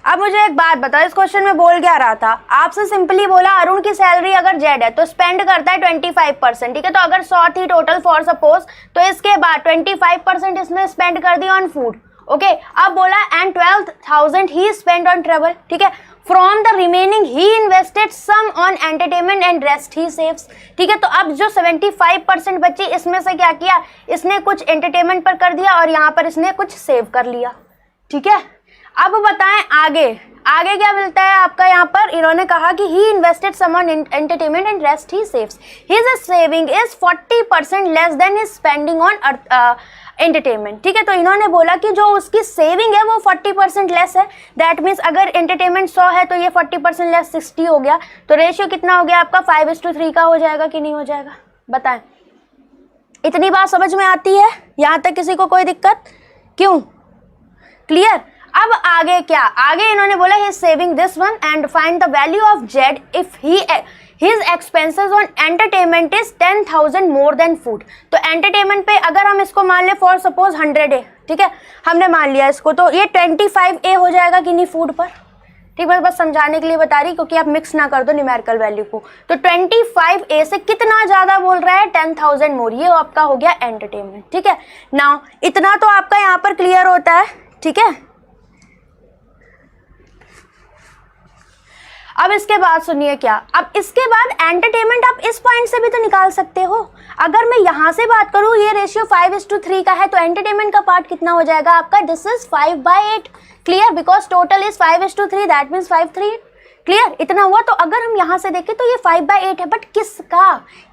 अब मुझे एक बात बताओ, इस क्वेश्चन में बोल क्या रहा था, आपसे सिंपली बोला अरुण की सैलरी अगर जेड है तो स्पेंड करता है 25%, ठीक है। तो अगर 100 थी टोटल फॉर सपोज, तो इसके बाद 25% इसने स्पेंड कर दी ऑन फूड, ओके। अब बोला and 12,000 he spend on travel, ठीक है। From the remaining he invested some on entertainment and rest he saves, ठीक है। तो अब जो 75% बची, इसमें से क्या किया, इसने कुछ एंटरटेनमेंट पर कर दिया और यहाँ पर इसने कुछ सेव कर लिया, ठीक है। अब बताएं आगे, आगे क्या मिलता है आपका, यहाँ पर इन्होंने कहा कि he invested some on entertainment and rest he saves, his saving is 40% less than his spending on entertainment, ठीक है। तो इन्होंने बोला कि जो उसकी सेविंग है वो 40% लेस है, दैट मीन्स अगर एंटरटेनमेंट 100 है तो ये 40% लेस 60 हो गया, तो रेशियो कितना हो गया आपका 5:3 का हो जाएगा कि नहीं हो जाएगा, बताएं। इतनी बात समझ में आती है, यहाँ तक किसी को कोई दिक्कत, क्यों, क्लियर। अब आगे क्या, आगे इन्होंने बोला he saving this one and find the value of Z if his expenses on entertainment is 10,000 more than food. तो एंटरटेनमेंट पे अगर हम इसको मान ले फॉर सपोज 100 है, ठीक है, हमने मान लिया इसको, तो ये 25A हो जाएगा कि नहीं फूड पर, ठीक है। बस समझाने के लिए बता रही, क्योंकि आप मिक्स ना कर दो न्यूमेरिकल वैल्यू को। तो 25A से कितना ज्यादा बोल रहा है, 10,000 मोर, ये आपका हो गया एंटरटेनमेंट, ठीक है। नाउ इतना तो आपका यहाँ पर क्लियर होता है, ठीक है। अब इसके बाद सुनिए क्या, अब इसके बाद एंटरटेनमेंट आप इस पॉइंट से भी तो निकाल सकते हो। अगर मैं यहां से बात करूं, ये रेशियो 5:3 का है, तो एंटरटेनमेंट का पार्ट कितना हो जाएगा आपका, this is 5/8, clear, because total is 5:3, that means 5/3, clear. इतना हुआ, तो अगर हम यहां से देखें तो ये 5/8 है, बट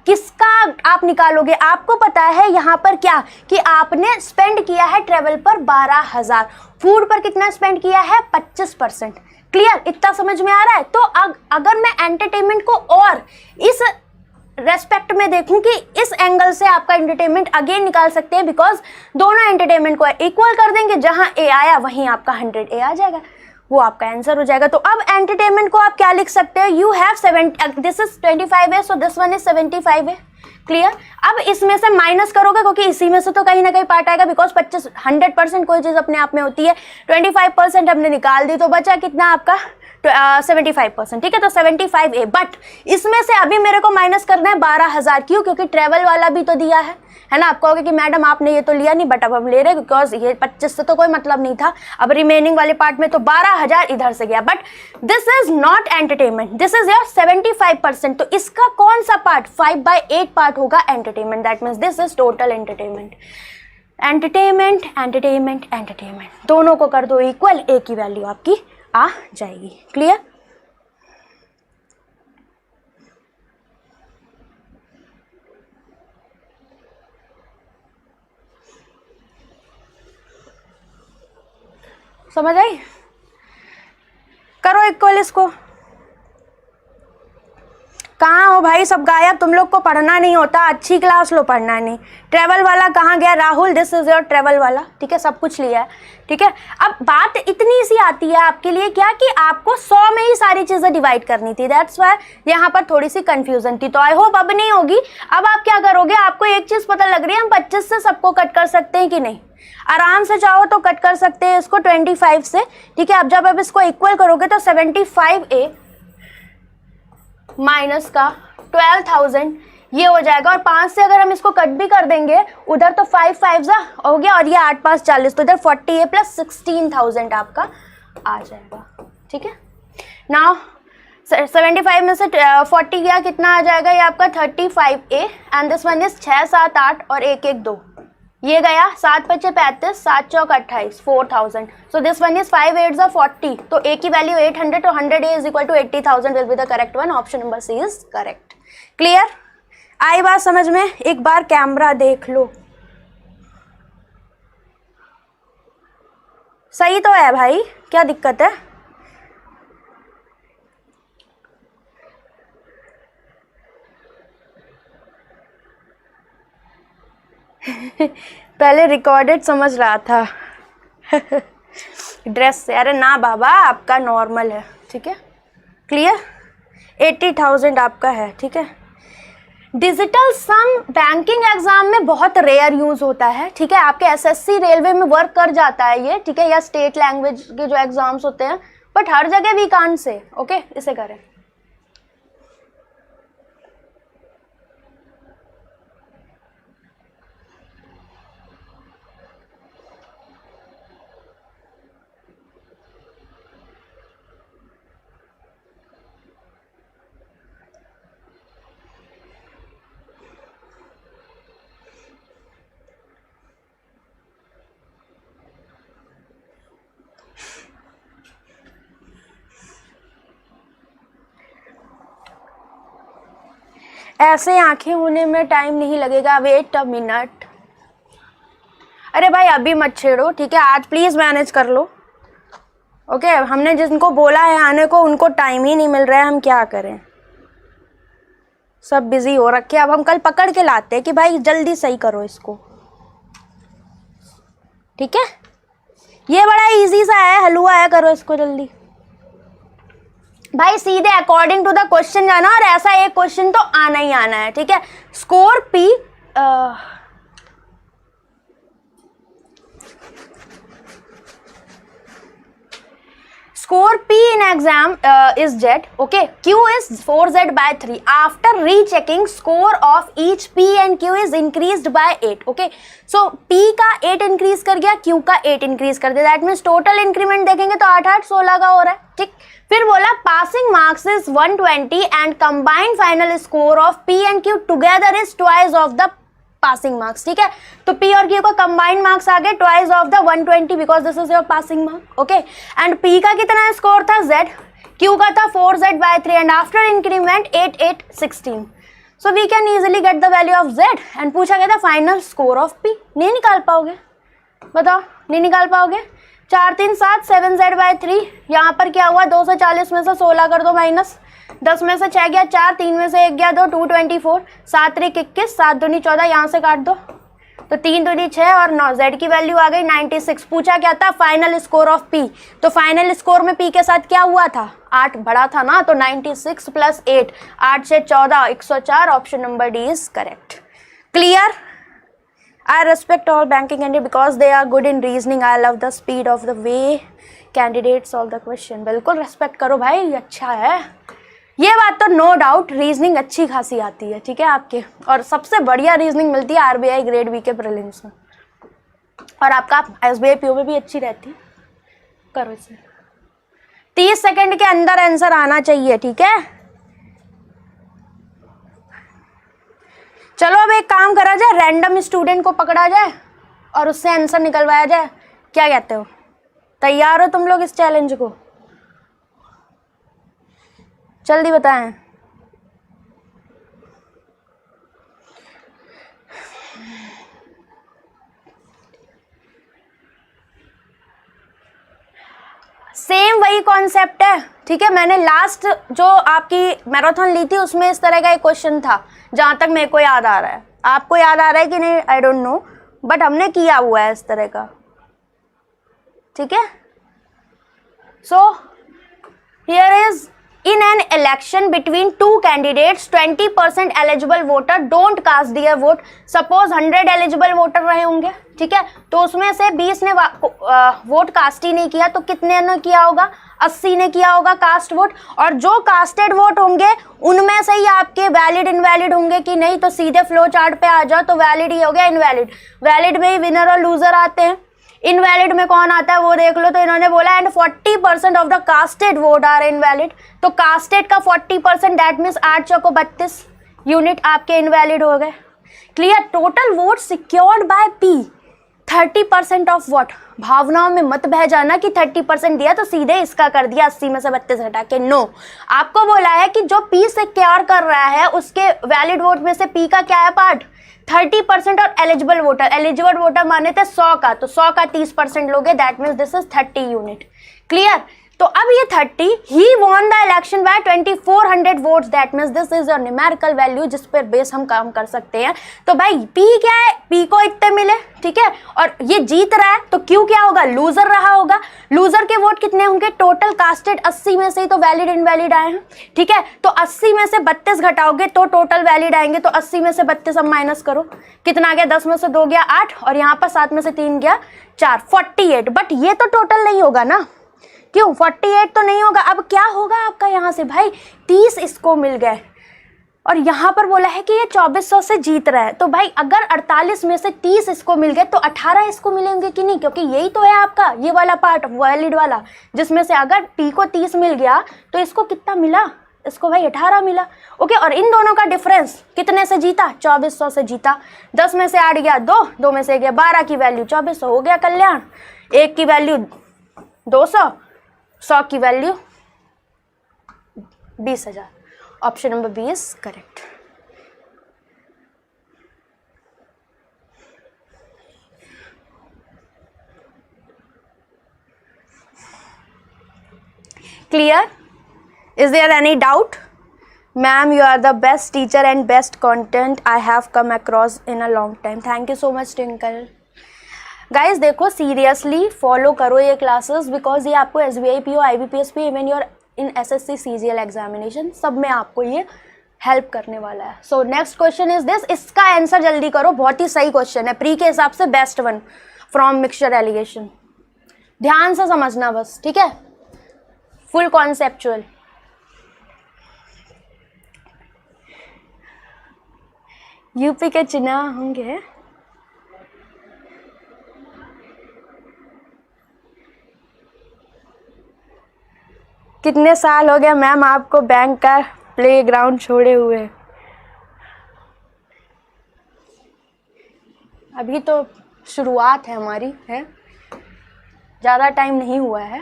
किसका आप निकालोगे, आपको पता है यहाँ पर क्या कि आपने स्पेंड किया है ट्रेवल पर 12,000, फूड पर कितना स्पेंड किया है 25%, क्लियर, इतना समझ में आ रहा है। तो अगर मैं एंटरटेनमेंट को और इस रेस्पेक्ट में देखूं कि इस एंगल से आपका एंटरटेनमेंट अगेन निकाल सकते हैं, बिकॉज दोनों एंटरटेनमेंट को इक्वल कर देंगे, जहां ए आया वहीं आपका 100A आ जाएगा, वो आपका आंसर हो जाएगा। तो अब एंटरटेनमेंट को आप क्या लिख सकते हो, you have 7, this is 25A, so this one is 75A, clear. अब इसमें से माइनस करोगे, क्योंकि इसी में से तो कहीं ना कहीं पार्ट आएगा, बिकॉज 100% कोई चीज अपने आप में होती है, 25% हमने निकाल दी, तो बचा कितना आपका 75%, ठीक है। तो 75A, बट इसमें से अभी मेरे को माइनस करना है 12,000, क्यों, क्योंकि ट्रेवल वाला भी तो दिया है ना। आप कहोगे कि मैडम आपने ये तो लिया नहीं, बट अब हम ले रहे हैं, बिकॉज ये 25 से तो कोई मतलब नहीं था, अब रिमेनिंग वाले पार्ट में तो 12,000 इधर से गया, but this is not entertainment, this is your 75%, तो इसका कौन सा पार्ट 5/8 पार्ट होगा entertainment, that means this is total entertainment. Entertainment entertainment entertainment दोनों को कर दो इक्वल, एक ही वैल्यू आपकी आ जाएगी, क्लियर। समझ आई, करो इक्वल इसको। कहाँ हो भाई सब गायब, तुम लोग को पढ़ना नहीं होता, अच्छी क्लास लो, पढ़ना नहीं। ट्रेवल वाला कहाँ गया, Rahul, this is your travel वाला, ठीक है, सब कुछ लिया है, ठीक है। अब बात इतनी सी आती है आपके लिए क्या कि आपको 100 में ही सारी चीजें डिवाइड करनी थी, दैट्स व्हाई यहाँ पर थोड़ी सी कंफ्यूजन थी, तो आई होप अब नहीं होगी। अब आप क्या करोगे, आपको एक चीज पता लग रही है, हम 25 से सबको कट कर सकते हैं कि नहीं, आराम से चाहो तो कट कर सकते हैं इसको 25 से, ठीक है। अब जब आप इसको इक्वल करोगे तो 75A माइनस का 12,000 ये हो जाएगा, और 5 से अगर हम इसको कट भी कर देंगे, उधर तो 5 5 हो गया, और ये 8 5 40, तो इधर 40A प्लस 16,000 आपका आ जाएगा, ठीक है। नाउ 75 में से 40 गया, कितना आ जाएगा, ये आपका 35A, and this one is 6 7 8 और 1 1 2, ये गया 7 5 35, 7 चौक 28, 4,000, सो दिस वन इज 5 8 40, तो A की वैल्यू 800, तो 100A is equal to 80,000 will be the correct one, option number C is correct, clear. आई बात समझ में, एक बार कैमरा देख लो, सही तो है भाई, क्या दिक्कत है। पहले रिकॉर्डेड समझ रहा था ड्रेस से, अरे ना बाबा आपका नॉर्मल है, ठीक है, क्लियर। 80,000 आपका है, ठीक है। डिजिटल सम बैंकिंग एग्जाम में बहुत रेयर यूज होता है, ठीक है, आपके एसएससी रेलवे में वर्क कर जाता है ये, ठीक है, या स्टेट लैंग्वेज के जो एग्जाम्स होते हैं बट हर जगह वी कांट से। ओके, इसे करें। ऐसे आंखें होने में टाइम नहीं लगेगा, वेट अ मिनट। अरे भाई अभी मत छेड़ो, ठीक है, आज प्लीज मैनेज कर लो। ओके, हमने जिनको बोला है आने को उनको टाइम ही नहीं मिल रहा है, हम क्या करें, सब बिजी हो रखे। अब हम कल पकड़ के लाते हैं कि भाई जल्दी सही करो इसको, ठीक है। ये बड़ा इजी सा है, हलवा है, करो इसको जल्दी भाई, सीधे अकॉर्डिंग टू द क्वेश्चन जाना, और ऐसा एक क्वेश्चन तो आना ही आना है, ठीक है। Score P score P in exam is Z, okay, Q is 4Z by 3. After rechecking, score of each P and Q is increased by 8, okay. So P का 8 increase कर गया, Q का 8 increase कर दिया, that means total increment देखेंगे तो 8 8 16 का हो रहा है, ठीक। फिर बोला passing marks is 120 and combined final score of P and Q together is twice of the passing marks, ठीक है। तो P और Q का कंबाइंड मार्क्स आ गए twice of the 120 because this is your passing mark, okay. And P का कितना score था Z, Q का था 4Z by 3 and after increment 8 8 16, so we can easily get the value of Z। And पूछा गया था final score of P, नहीं निकाल पाओगे, बताओ, नहीं निकाल पाओगे। 4 3 7 7Z by 3, यहाँ पर क्या हुआ, 240 में से 16 कर दो माइनस, 10 में से 6 गया 4, 3 में से 1 गया 2, 224, 7 3 21, 7 दूनी 14, यहाँ से काट दो तो 3 दूनी 6 और 9, Z की वैल्यू आ गई 96। पूछा क्या था फाइनल स्कोर ऑफ P, तो फाइनल स्कोर में P के साथ क्या हुआ था, 8 बड़ा था ना, तो 96 प्लस 8, 8 से 14 104, option number D is correct. Clear. I respect all banking candidates because they are good in reasoning. I love the speed of the way candidates solve the question. बिल्कुल रेस्पेक्ट करो भाई, अच्छा है ये बात तो, नो डाउट रीजनिंग अच्छी खासी आती है, ठीक है आपके, और सबसे बढ़िया रीजनिंग मिलती है RBI ग्रेड बी के प्रीलिम्स में, और आपका SBI PO में भी अच्छी रहती है। करो इसे, 30 सेकंड के अंदर आंसर आना चाहिए, ठीक है। चलो अब एक काम करा जाए, रैंडम स्टूडेंट को पकड़ा जाए और उससे आंसर निकलवाया जाए, क्या कहते हो, तैयार हो तुम लोग इस चैलेंज को, जल्दी बताएं। सेम वही कॉन्सेप्ट है, ठीक है। मैंने लास्ट जो आपकी मैराथन ली थी उसमें इस तरह का एक क्वेश्चन था, जहां तक मेरे को याद आ रहा है, आपको याद आ रहा है कि नहीं आई डोंट नो, बट हमने किया हुआ है इस तरह का, ठीक है। So here is in an election between two candidates 20% eligible voter don't cast their vote, suppose 100 eligible voter रहे होंगे, ठीक है, तो उसमें से 20 ने वोट कास्ट ही नहीं किया, तो कितने ने किया होगा, 80 ने किया होगा कास्ट वोट, और जो कास्टेड वोट होंगे उनमें से ही आपके वैलिड इनवैलिड होंगे कि नहीं, तो सीधे फ्लो चार्ट पे आ जाओ, तो वैलिड ही हो गया, इनवैलिड, वैलिड में ही विनर और लूजर आते हैं, इनवैलिड में कौन आता है वो देख लो। तो इन्होंने बोला and 40% of the casted vote are invalid, तो कास्टेड का 40% दैट मीन्स 8 चौको 32 यूनिट आपके इनवैलिड हो गए। Clear. Total vote secured by P 30% of vote, भावनाओं में मत बह जाना कि 30% दिया तो सीधे इसका कर दिया 80 में से 32 हटा के, नो, आपको बोला है कि जो P सिक्योर कर रहा है उसके वैलिड वोट में से P का क्या है पार्ट, 30% और एलिजिबल वोटर माने थे 100 का, तो 100 का 30% लोगे, that means this is 30 unit. Clear. तो अब ये 30, he won the election by 2400 votes, that means this is a numerical value जिस पर बेस हम काम कर सकते हैं। तो भाई P क्या है, P को इतने मिले, ठीक है, और ये जीत रहा है, तो Q क्या होगा, लूजर रहा होगा, लूजर के वोट कितने होंगे, टोटल कास्टेड 80 में से ही तो वैलिड इनवैलिड आए हैं, ठीक है, तो 80 में से 32 घटाओगे तो टोटल वैलिड आएंगे, तो 80 में से 32 अब माइनस करो, कितना आ गया, 10 में से 2 गया 8, और यहाँ पर 7 में से 3 गया 4, 48, बट ये तो टोटल नहीं होगा ना, क्यों 48 तो नहीं होगा। अब क्या होगा आपका यहाँ से भाई, 30 इसको मिल गए और यहाँ पर बोला है कि ये 2400 से जीत रहा है, तो भाई अगर 48 में से 30 इसको मिल गए तो 18 इसको मिलेंगे कि नहीं, क्योंकि यही तो है आपका ये वाला पार्ट वैलिड वाला, जिसमें से अगर पी को 30 मिल गया तो इसको कितना मिला, इसको भाई 18 मिला। ओके, और इन दोनों का डिफरेंस कितने से जीता, 2400 से जीता। 10 में से 8 गया 2, 2 में से गया 12 की वैल्यू 2400 हो गया कल्याण। 1 की वैल्यू 200, 100 की value 20,000। Option number B is correct. Clear? Is there any doubt? Ma'am, you are the best teacher and best content I have come across in a long time. Thank you so much, Twinkle. Guys, देखो seriously follow करो ये classes, because ये आपको SBI PO, IBPS PO, even your in SSC CGL examination सब में आपको ये help करने वाला है। So next question is this, इसका आंसर जल्दी करो, बहुत ही सही क्वेश्चन है, प्री के हिसाब से best one from mixture allegation. ध्यान से समझना बस, ठीक है, फुल कॉन्सेप्चुअल। यूपी के चुनाव होंगे, कितने साल हो गया मैम आपको बैंक का प्लेग्राउंड छोड़े हुए? अभी तो शुरुआत है हमारी, है ज़्यादा टाइम नहीं हुआ है,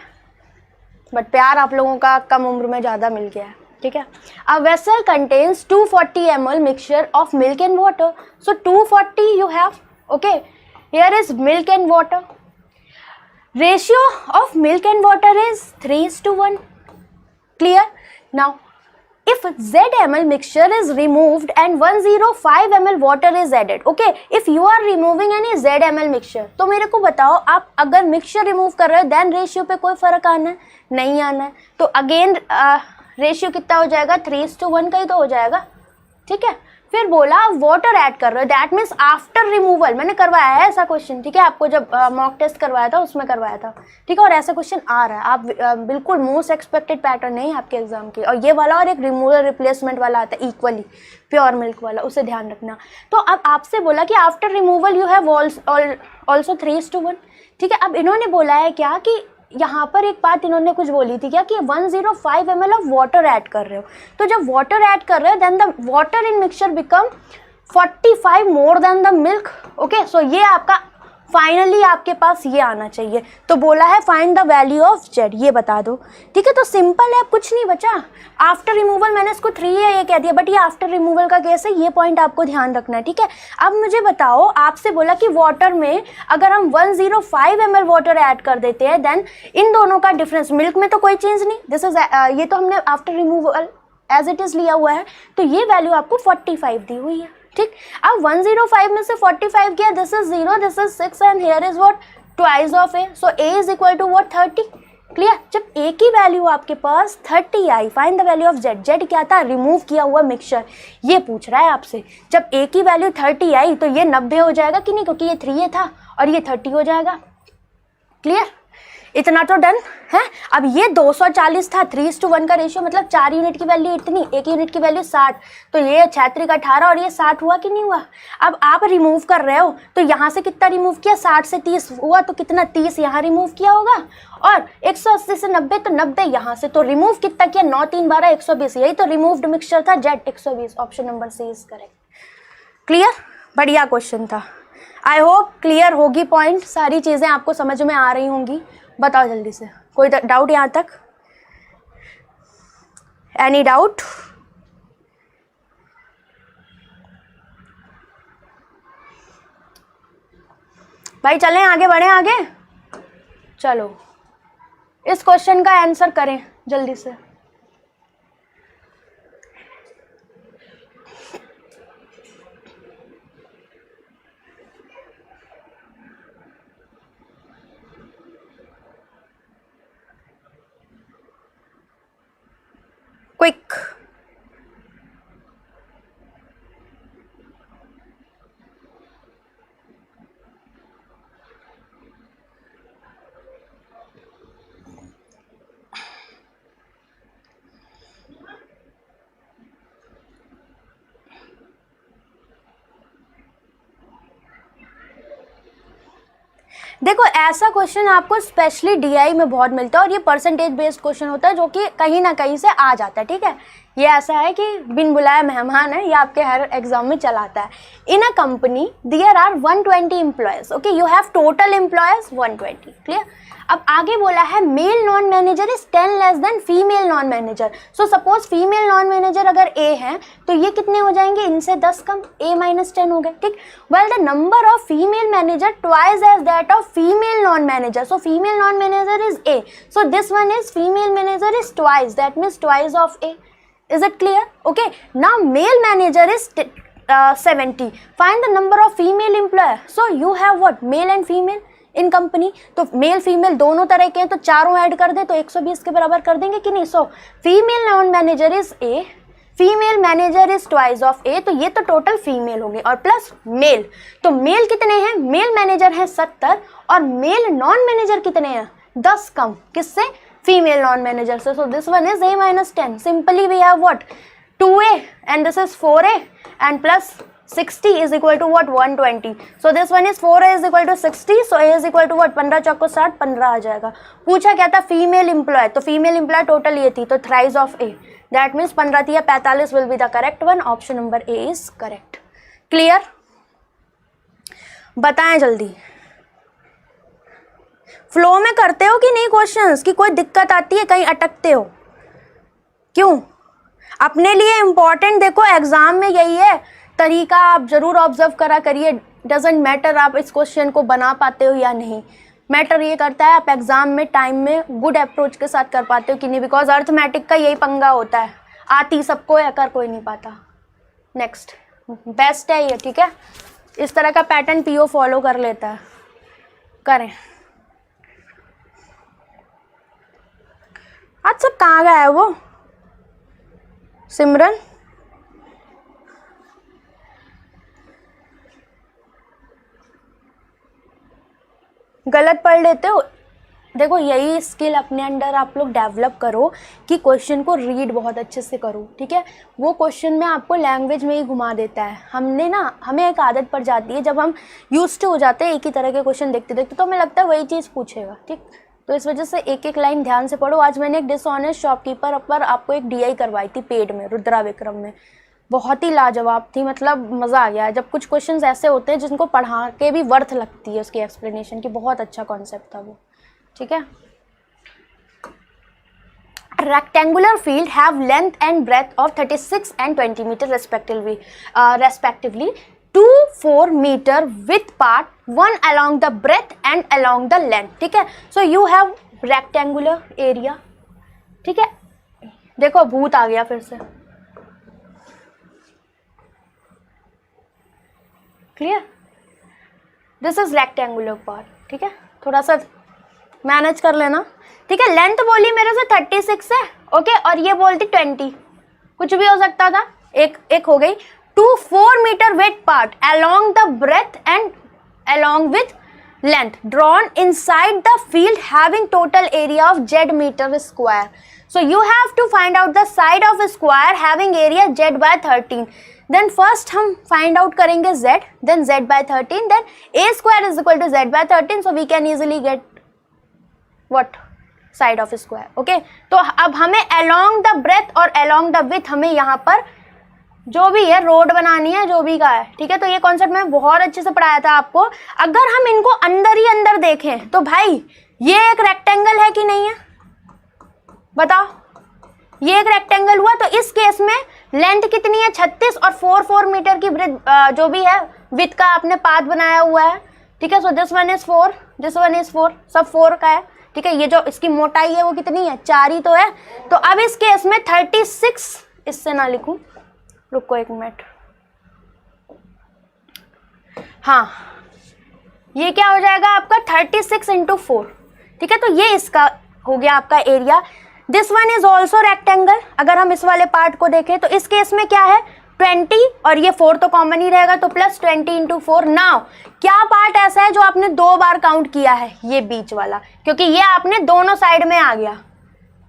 बट प्यार आप लोगों का कम उम्र में ज़्यादा मिल गया है, ठीक है। A vessel contains 240 ml mixture of milk and water, so 240 you have, okay, here is milk and water, ratio of milk and water is 3:1, clear? Now if Z ml mixture is removed and 105 ml water is added, okay, if you are removing any Z ml mixture, तो मेरे को बताओ आप अगर mixture remove कर रहे हो than ratio पे कोई फर्क आना है, नहीं आना है, तो अगेन रेशियो कितना हो जाएगा, 3:1 का ही तो हो जाएगा, ठीक है। फिर बोला वाटर ऐड कर रहे हो, दैट मीन्स आफ्टर रिमूवल, मैंने करवाया है ऐसा क्वेश्चन, ठीक है, आपको जब मॉक टेस्ट करवाया था उसमें करवाया था, ठीक है, और ऐसा क्वेश्चन आ रहा है, आप बिल्कुल मोस्ट एक्सपेक्टेड पैटर्न नहीं है आपके एग्जाम के, और ये वाला और एक रिमूवल रिप्लेसमेंट वाला आता है इक्वली, प्योर मिल्क वाला, उसे ध्यान रखना। तो अब आपसे बोला कि after removal you have also 3:1, ठीक है। अब इन्होंने बोला है क्या कि यहाँ पर एक बात इन्होंने कुछ बोली थी क्या कि 105 ml ऑफ वाटर ऐड कर रहे हो, तो जब वाटर ऐड कर रहे हो then the water in mixture become 45 more than the milk, okay, so ये आपका फाइनली आपके पास ये आना चाहिए। तो बोला है find the value of Z, ये बता दो, ठीक है। तो सिंपल है, कुछ नहीं बचा, आफ्टर रिमूवल मैंने इसको 3 है ये कह दिया, बट ये आफ्टर रिमूवल का केस है, ये पॉइंट आपको ध्यान रखना है, ठीक है। अब मुझे बताओ, आपसे बोला कि वाटर में अगर हम 105 ml वाटर ऐड कर देते हैं देन इन दोनों का डिफरेंस, मिल्क में तो कोई चेंज नहीं, दिस इज ये तो हमने after removal as it is लिया हुआ है, तो ये वैल्यू आपको 45 दी हुई है, ठीक। अब 105 में से 45 किया, this is 0, this is 6 and here is what, twice of a, so a is equal to what, 30, clear. जब ए की वैल्यू आपके पास 30 आई, find the value of z, z क्या था, रिमूव किया हुआ मिक्सचर, ये पूछ रहा है आपसे। जब ए की वैल्यू 30 आई तो ये 90 हो जाएगा कि नहीं, क्योंकि ये 3 था और ये 30 हो जाएगा, क्लियर, इतना तो डन है। अब ये 240 था, 3:1 का रेशियो, मतलब 4 यूनिट की वैल्यू इतनी, 1 यूनिट की वैल्यू 60, तो ये 6 का 18 और ये 60 हुआ कि नहीं हुआ। अब आप रिमूव कर रहे हो तो यहाँ से कितना रिमूव किया, 60 से 30 हुआ, तो कितना 30 यहाँ रिमूव किया होगा, और 180 से 90 तो 90 यहाँ से, तो रिमूव कितना किया, 9 3 12 120, यही तो रिमूव्ड मिक्सचर था Z 120, option number C is correct, clear. बढ़िया क्वेश्चन था, आई होप क्लियर होगी पॉइंट, सारी चीज़ें आपको समझ में आ रही होंगी। बताओ जल्दी से, कोई डाउट यहाँ तक, एनी डाउट? भाई चलें आगे बढ़ें, आगे चलो, इस क्वेश्चन का आंसर करें जल्दी से। क्विक, देखो ऐसा क्वेश्चन आपको स्पेशली डीआई में बहुत मिलता है और ये परसेंटेज बेस्ड क्वेश्चन होता है जो कि कहीं ना कहीं से आ जाता है, ठीक है। ये ऐसा है कि बिन बुलाया मेहमान है, ये आपके हर एग्जाम में चलाता है। In a company there are 120 employees, okay, you have total employees 120, clear. अब आगे बोला है male non manager is 10 less than female non manager. So suppose female non manager अगर ए है तो ये कितने हो जाएंगे, इनसे 10 कम, a माइनस 10 हो गए, ठीक। Well the number of female manager twice as that of female non manager, so female non manager is a, so this one is female manager is twice, that means twice of a. Is it clear? Okay, now male manager is 70. Find the number of female employer. So you have what, male and female in company, तो male female दोनों तरह के हैं, तो चारों add कर दे तो 120 के बराबर कर देंगे कि नहीं। So female non manager is a, female manager is twice of a, तो ये तो टोटल फीमेल होंगे और प्लस मेल, तो मेल कितने हैं, मेल मैनेजर हैं 70 और मेल नॉन मैनेजर कितने हैं 10 कम, किससे, फीमेल नॉन मैनेजर से। So this one is a minus 10, simply we have what 2a and this is 4a and plus 60 is equal to what 120. So this one is 4a is equal to 60, so a is equal to what 15 चौको 60, 15 आ जाएगा। पूछा क्या था, female employ, तो female employ total ये थी, तो thrice of a, that means 15 थी या 45 will be the correct one, option number A is correct. Clear, बताएं जल्दी, फ्लो में करते हो कि नहीं क्वेश्चंस, कि कोई दिक्कत आती है, कहीं अटकते हो, क्यों। अपने लिए इम्पॉर्टेंट देखो एग्जाम में यही है तरीका, आप जरूर ऑब्जर्व करा करिए, डजेंट मैटर आप इस क्वेश्चन को बना पाते हो या नहीं, मैटर ये करता है आप एग्जाम में टाइम में गुड अप्रोच के साथ कर पाते हो कि नहीं, बिकॉज अर्थमेटिक का यही पंगा होता है, आती सबको है कर कोई नहीं पाता। नेक्स्ट बेस्ट है ये, ठीक है, इस तरह का पैटर्न पीओ फॉलो कर लेता है, करें। आज सब कहाँ गया है वो सिमरन, गलत पढ़ लेते हो। देखो यही स्किल अपने अंदर आप लोग डेवलप करो कि क्वेश्चन को रीड बहुत अच्छे से करो, ठीक है। वो क्वेश्चन में आपको लैंग्वेज में ही घुमा देता है, हमें एक आदत पड़ जाती है, जब हम यूज्ड हो जाते हैं एक ही तरह के क्वेश्चन देखते देखते तो हमें लगता है वही चीज़ पूछेगा, ठीक। तो इस वजह से एक एक लाइन ध्यान से पढ़ो। आज मैंने एक डिसऑनेस्ट शॉपकीपर पर आपको एक डीआई करवाई थी पेड में, रुद्रा विक्रम में, बहुत ही लाजवाब थी, मतलब मज़ा आ गया। जब कुछ क्वेश्चंस ऐसे होते हैं जिनको पढ़ा के भी वर्थ लगती है उसकी एक्सप्लेनेशन की, बहुत अच्छा कॉन्सेप्ट था वो, ठीक है। rectangular field have length and breadth of 36 and 20 meter respectively 2 4 meter width part, one along the breadth and along the length, ठीक है। so you have rectangular area, ठीक है। देखो भूत आ गया फिर से, clear, this is rectangular part, ठीक है, थोड़ा सा मैनेज कर लेना, ठीक है। लेंथ बोली मेरे से 36 है, ओके, और ये बोलती 20, कुछ भी हो सकता था, एक हो गई। 2 4 metre with part along the breadth and along with length drawn inside the field having total area of z meter square. So you have to find out the side of a square having area z by 13. Then first हम find out करेंगे z, then z by 13, then a square is equal to z by 13, so we can easily get what side of a square, okay। तो अब हमें along the breadth और along the width हमें यहाँ पर जो भी है रोड बनानी है, जो भी का है, ठीक है। तो ये कॉन्सेप्ट मैंने बहुत अच्छे से पढ़ाया था आपको। अगर हम इनको अंदर ही अंदर देखें तो भाई ये एक रेक्टेंगल है कि नहीं है, बताओ, ये एक रेक्टेंगल हुआ। तो इस केस में लेंथ कितनी है 36 और 4 मीटर की जो भी है विथ का आपने पाथ बनाया हुआ है, ठीक है। So this one is 4, this one is 4, सब 4 का है, ठीक है। ये जो इसकी मोटाई है वो कितनी है 4 ही तो है। तो अब इस केस में 36, इससे ना लिखूं, रुको एक मिनट, हाँ ये क्या हो जाएगा आपका 36 इंटू 4, ठीक है। तो ये इसका हो गया आपका area. This one is also rectangle. अगर हम इस वाले पार्ट को देखें तो इस केस में क्या है 20 और ये 4 तो कॉमन ही रहेगा, तो प्लस 20 इंटू 4। नाउ क्या पार्ट ऐसा है जो आपने 2 बार काउंट किया है, ये बीच वाला, क्योंकि ये आपने दोनों साइड में आ गया,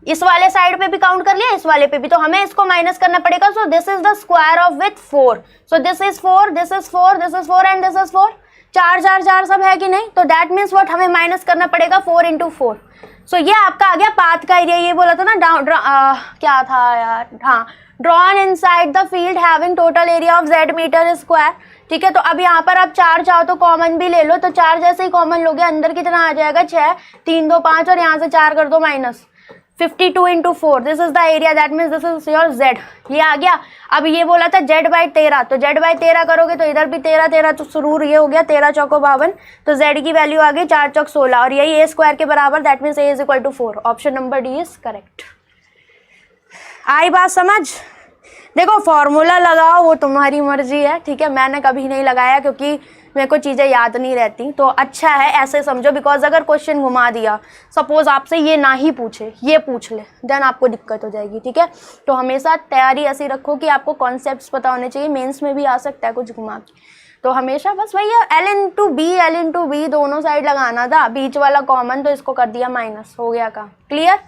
इस वाले साइड पे भी काउंट कर लिया, इस वाले पे भी, तो हमें इसको माइनस करना पड़ेगा। सो this is the square of with 4, so this is 4, this is 4, this is 4 and this is 4, 4 4 4 सब है कि नहीं, तो दैट मीन्स व्हाट, हमें माइनस करना पड़ेगा 4 इंटू 4। सो ये आपका आ गया पाथ का एरिया। ये बोला था ना क्या था यार, हाँ, drawn inside the field having total area of z metre square. ठीक है, तो अब यहाँ पर आप 4 चाहो तो कॉमन भी ले लो, तो 4 जैसे ही कॉमन लोगे अंदर कितना आ जाएगा 6, 3 2 5 और यहाँ से 4 कर दो minus, 52 into 4, this is the area, that means this is your z। ये आ गया। अब ये बोला था z/13, तो z/13 करोगे तो इधर भी 13 13 तो जरूर ये हो गया 13 चौको 52, तो z की वैल्यू आ गई 4 चौक 16 और यही a स्क्वायर के बराबर, that means a is equal to 4। Option number D is correct. आई बात समझ? देखो फॉर्मूला लगाओ वो तुम्हारी मर्जी है, ठीक है, मैंने कभी नहीं लगाया क्योंकि मेरे को चीज़ें याद नहीं रहती, तो अच्छा है ऐसे समझो, बिकॉज अगर क्वेश्चन घुमा दिया, सपोज आपसे ये ना ही पूछे, ये पूछ ले, देन आपको दिक्कत हो जाएगी। ठीक है, तो हमेशा तैयारी ऐसी रखो कि आपको कॉन्सेप्ट्स पता होने चाहिए, मेंस में भी आ सकता है कुछ घुमा के, तो हमेशा बस भैया L इंटू बी दोनों साइड लगाना था, बीच वाला कॉमन, तो इसको कर दिया माइनस, हो गया काम। क्लियर?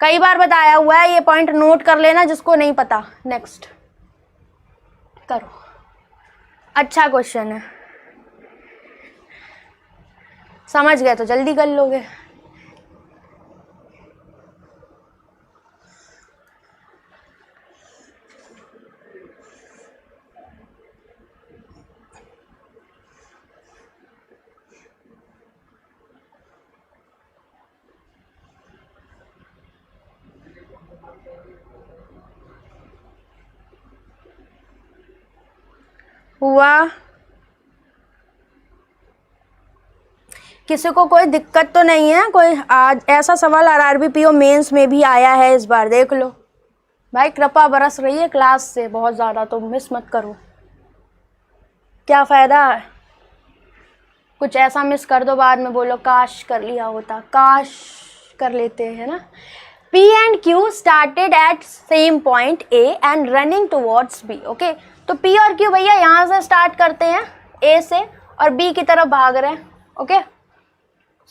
कई बार बताया हुआ है, ये पॉइंट नोट कर लेना जिसको नहीं पता। नेक्स्ट करो, अच्छा क्वेश्चन है, समझ गए तो जल्दी कर लोगे। हुआ? किसी को कोई दिक्कत तो नहीं है? कोई आज ऐसा सवाल आरआरबी पीओ मेंस में भी आया है इस बार, देख लो भाई, कृपा बरस रही है क्लास से बहुत ज़्यादा, तो मिस मत करो, क्या फ़ायदा है, कुछ ऐसा मिस कर दो बाद में बोलो काश कर लिया होता, काश कर लेते हैं ना। P and Q started at same point A and running towards B, okay, तो P और Q भैया यहाँ से स्टार्ट करते हैं A से और B की तरफ भाग रहे हैं, ओके।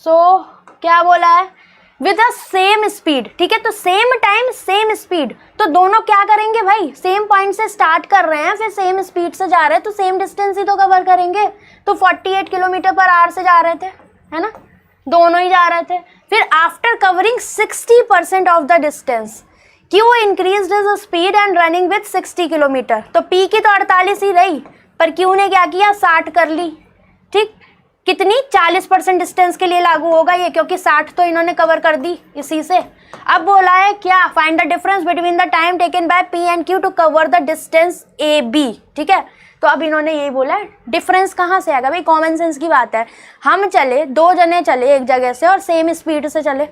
सो क्या बोला है, विद अ सेम स्पीड, ठीक है, तो सेम टाइम सेम स्पीड, तो दोनों क्या करेंगे भाई, सेम पॉइंट से स्टार्ट कर रहे हैं, फिर सेम स्पीड से जा रहे हैं, तो सेम डिस्टेंस ही तो कवर करेंगे, तो 48 किलोमीटर पर आवर से जा रहे थे, है ना, दोनों ही जा रहे थे। फिर after covering 60% of the distance, Q increased his speed and running with 60 kilometre, तो P की तो 48 ही रही, पर Q ने क्या किया 60 कर ली, ठीक, कितनी 40% डिस्टेंस के लिए लागू होगा ये, क्योंकि 60 तो इन्होंने कवर कर दी इसी से। अब बोला है क्या, find the difference between the time taken by P and Q to cover the distance AB, ठीक है, तो अब इन्होंने यही बोला है, डिफरेंस कहाँ से आएगा भाई, कॉमन सेंस की बात है, हम चले, दो जने चले एक जगह से और सेम स्पीड से चले,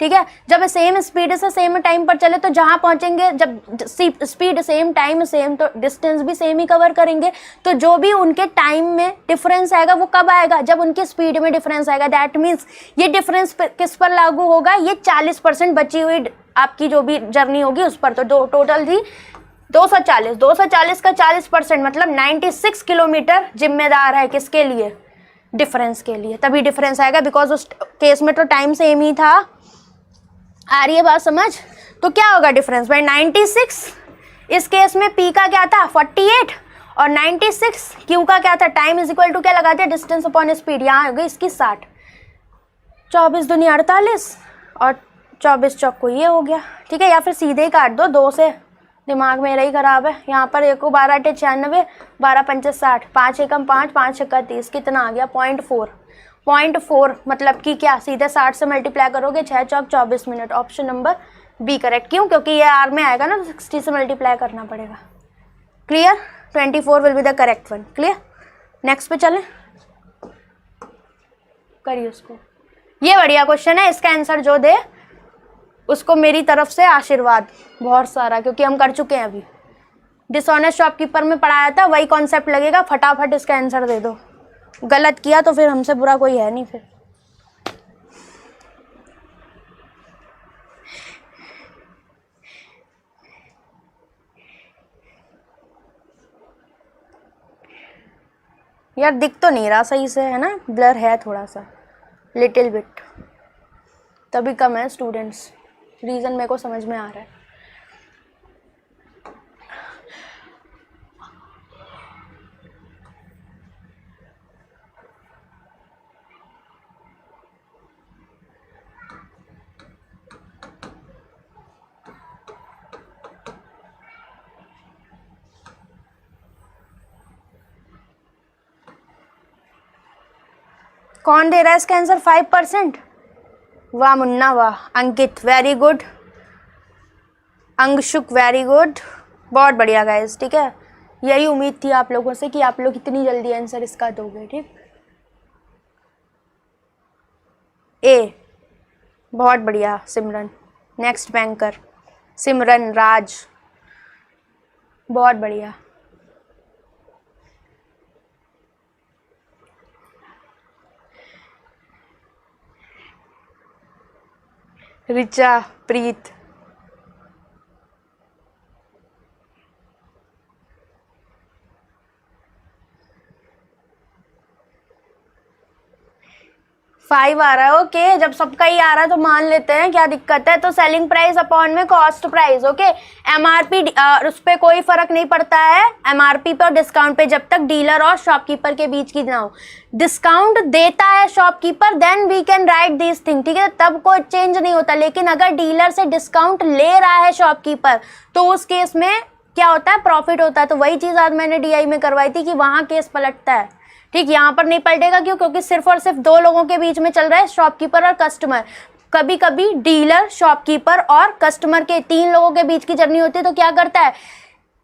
ठीक है, जब सेम स्पीड से सेम टाइम पर चले तो जहां पहुंचेंगे, जब स्पीड सेम टाइम सेम, तो डिस्टेंस भी सेम ही कवर करेंगे, तो जो भी उनके टाइम में डिफरेंस आएगा वो कब आएगा, जब उनके स्पीड में डिफरेंस आएगा, दैट मीन्स ये डिफरेंस किस पर लागू होगा, ये 40% बची हुई आपकी जो भी जर्नी होगी उस पर, तो टोटल थी 240 का 40% मतलब 96 किलोमीटर जिम्मेदार है किसके लिए, डिफरेंस के लिए, तभी डिफरेंस आएगा, बिकॉज उस केस में तो टाइम सेम ही था। आ रही है बात समझ? तो क्या होगा डिफरेंस भाई, 96, इस केस में P का क्या था 48 और 96 Q का क्या था, टाइम इज इक्वल टू क्या लगाते हैं, डिस्टेंस अपॉन स्पीड, यहाँ होगी इसकी 60, 24 दूनी 48 और 24 चौक को ये हो गया, ठीक है, या फिर सीधे ही काट दो, 2 से दिमाग मेरा ही खराब है, यहाँ पर 1 को 12 × 96, 12 × 5 = 60, 5 एकम 5, 5 × 30, कितना आ गया 0.4, मतलब कि क्या सीधे 60 से मल्टीप्लाई करोगे, 6 चौक 24 minute, option number B correct. क्यों, क्योंकि ये आर में आएगा ना, तो 60 से मल्टीप्लाई करना पड़ेगा। Clear, 24 will be the correct one. Clear, next पे चलें, करिए उसको, ये बढ़िया क्वेश्चन है, इसका आंसर जो दे उसको मेरी तरफ से आशीर्वाद बहुत सारा, क्योंकि हम कर चुके हैं अभी, डिसऑनेस्ट शॉपकीपर में पढ़ाया था, वही कॉन्सेप्ट लगेगा, फटाफट इसका आंसर दे दो, गलत किया तो फिर हमसे बुरा कोई है नहीं। फिर यार दिख तो नहीं रहा सही से, है ना, ब्लर है थोड़ा सा, लिटिल बिट, तभी कम है स्टूडेंट्स, रीज़न मेरे को समझ में आ रहा है। कौन दे रहा है इसका आंसर? 5%। वाह मुन्ना वाह। Ankit very good, Anshuk very good, बहुत बढ़िया गाइस। ठीक है, यही उम्मीद थी आप लोगों से कि आप लोग इतनी जल्दी आंसर इसका दोगे। ठीक, ए, बहुत बढ़िया सिमरन। नेक्स्ट बैंकर सिमरन राज, बहुत बढ़िया। रिचा, प्रीत, फाइव आ रहा है। ओके, जब सबका ही आ रहा है तो मान लेते हैं, क्या दिक्कत है। तो सेलिंग प्राइस अपॉन में कॉस्ट प्राइस। ओके, एमआरपी उस पर कोई फर्क नहीं पड़ता है, एमआरपी पे और डिस्काउंट पे, जब तक डीलर और शॉपकीपर के बीच की ना हो। डिस्काउंट देता है shopkeeper, then we can write this thing. ठीक है, तब कोई चेंज नहीं होता। लेकिन अगर डीलर से डिस्काउंट ले रहा है शॉपकीपर, तो उस केस में क्या होता है? प्रॉफिट होता है। तो वही चीज आज मैंने डीआई में करवाई थी कि वहां केस पलटता है। ठीक, यहाँ पर नहीं पलटेगा। क्यों? क्योंकि सिर्फ और सिर्फ दो लोगों के बीच में चल रहा है, शॉपकीपर और कस्टमर। कभी कभी डीलर, शॉपकीपर और कस्टमर के, तीन लोगों के बीच की जर्नी होती है। तो क्या करता है?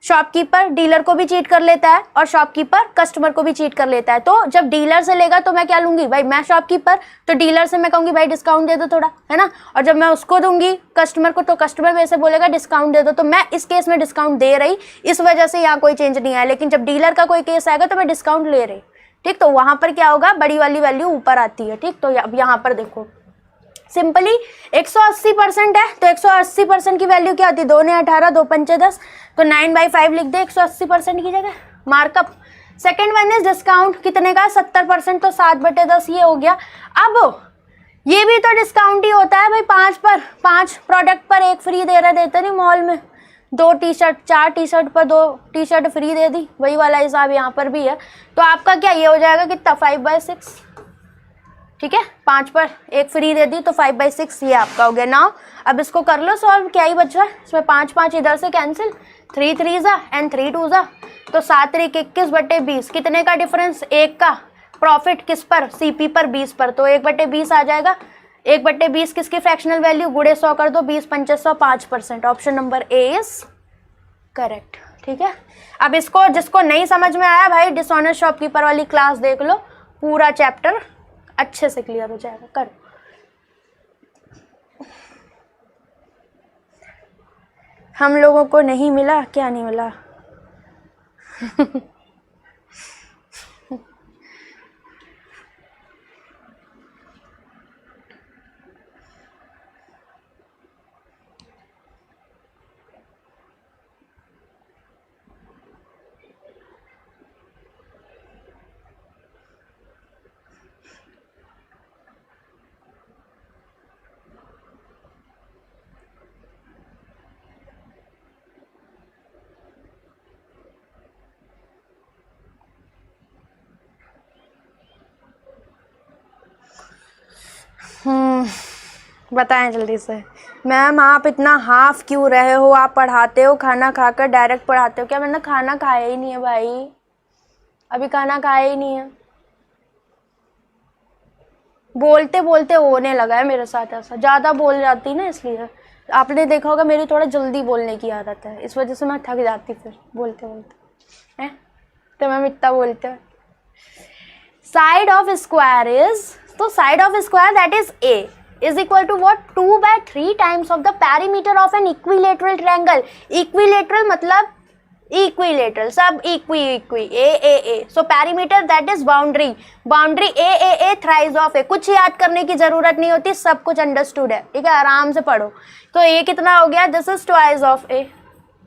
शॉपकीपर डीलर को भी चीट कर लेता है और शॉपकीपर कस्टमर को भी चीट कर लेता है। तो जब डीलर से लेगा तो मैं क्या लूंगी भाई? मैं शॉपकीपर, तो डीलर से मैं कहूंगी भाई डिस्काउंट दे दो थोड़ा, है ना। और जब मैं उसको दूंगी कस्टमर को, तो कस्टमर वैसे बोलेगा डिस्काउंट दे दो। तो मैं इस केस में डिस्काउंट दे रही, इस वजह से यहाँ कोई चेंज नहीं आया। लेकिन जब डीलर का कोई केस आएगा तो मैं डिस्काउंट ले रही। ठीक, तो वहां पर क्या होगा? बड़ी वाली वैल्यू ऊपर आती है। ठीक, तो अब यहाँ पर देखो सिंपली 180% है, तो 180% की वैल्यू क्या होती है? 2 ने 18, 2 पंचे 10, तो 9/5 लिख दे 180% की जगह, markup. Second one is discount, कितने का? 70%, तो 7/10 ये हो गया। अब ये भी तो डिस्काउंट ही होता है भाई, 5 प्रोडक्ट पर 1 फ्री दे रहे, देते नहीं मॉल में। 2 टी-शर्ट, 4 टी-शर्ट पर 2 टी-शर्ट फ्री दे दी, वही वाला हिसाब यहाँ पर भी है। तो आपका क्या ये हो जाएगा कितना? 5/6। ठीक है, 5 पर 1 फ्री दे दी, तो 5/6 ये आपका हो गया। नाउ अब इसको कर लो सॉल्व, क्या ही बच रहा है इसमें? 5 इधर से कैंसिल, 3 3 एंड 3 2 तो 7 3 21/20। कितने का डिफरेंस? 1 का। प्रॉफिट किस पर? सीपी पर, 20 पर, तो 1/20 आ जाएगा। 1/20 किसकी फ्रैक्शनल वैल्यू? गुणे 100 कर दो, 20 पंचे 100, 5%। Option number A is correct. ठीक है, अब इसको जिसको नहीं समझ में आया भाई, डिसऑनेस्ट शॉपकीपर वाली क्लास देख लो, पूरा चैप्टर अच्छे से क्लियर हो जाएगा। करो। हम लोगों को नहीं मिला, क्या नहीं मिला? बताएं जल्दी से। मैम आप इतना हाफ क्यों रहे हो? आप पढ़ाते हो, खाना खाकर डायरेक्ट पढ़ाते हो क्या? मैंने खाना खाया ही नहीं है भाई, अभी खाना खाया ही नहीं है। बोलते बोलते होने लगा है मेरे साथ ऐसा, ज़्यादा बोल जाती ना, इसलिए। आपने देखा होगा मेरी थोड़ा जल्दी बोलने की आदत है, इस वजह से मैं थक जाती फिर बोलते बोलते हैं। तो मैम इतना बोलते हैं। साइड ऑफ स्क्वायर इज, तो side of square that is a is equal to what? 2/3 times of the perimeter of an equilateral triangle. Equilateral मतलब equilateral, सब equi, a, so perimeter that is boundary a thrice of a। कुछ याद करने की जरूरत नहीं होती, सब कुछ अंडरस्टूड है। ठीक है, आराम से पढ़ो। तो ये कितना हो गया? दिस इज ट्वाइस ऑफ ए।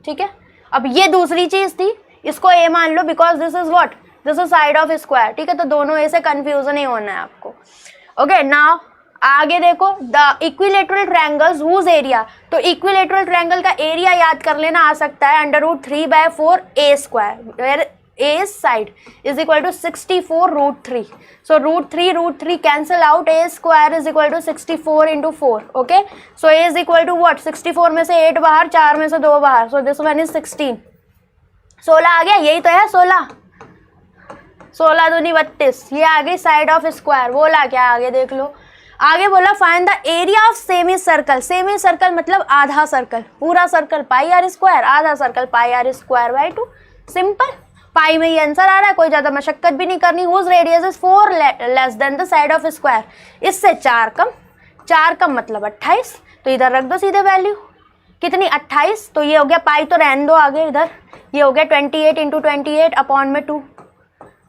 ठीक है, अब ये दूसरी चीज थी, इसको ए मान लो, because this is what? This is side of square. ठीक है, तो दोनों ए से कंफ्यूजन नहीं होना है आपको। ओके, नाउ आगे देखो, the equilateral triangles whose area, तो इक्विलेटरल ट्रायंगल का एरिया याद कर लेना आ सकता है √3/4 a square, where a side is equal to 64 √3। So √3 cancel out, a square is equal to 64 × 4। Okay, so a is equal to what? 64 में से 8 बाहर, 4 में से 2 बाहर, सो दिस वन इज 16। 16 आ गया, यही तो है 16। 16 दूनी 32, ये आ गई साइड ऑफ स्क्वायर। बोला क्या आगे देख लो, आगे बोला find the area of semi circle. Semi circle मतलब आधा सर्कल, पूरा सर्कल पाई आर स्क्वायर, आधा circle pi r square by 2। Simple, pi में ही आंसर आ रहा है, कोई ज्यादा मशक्कत भी नहीं करनी। Whose radius is 4 less than the side of square, इससे 4 कम, 4 कम मतलब 28, तो इधर रख दो सीधे वैल्यू कितनी 28, तो ये हो गया पाई तो रहने दो आगे, इधर ये हो गया 28 इंटू 28 अपॉन में 2,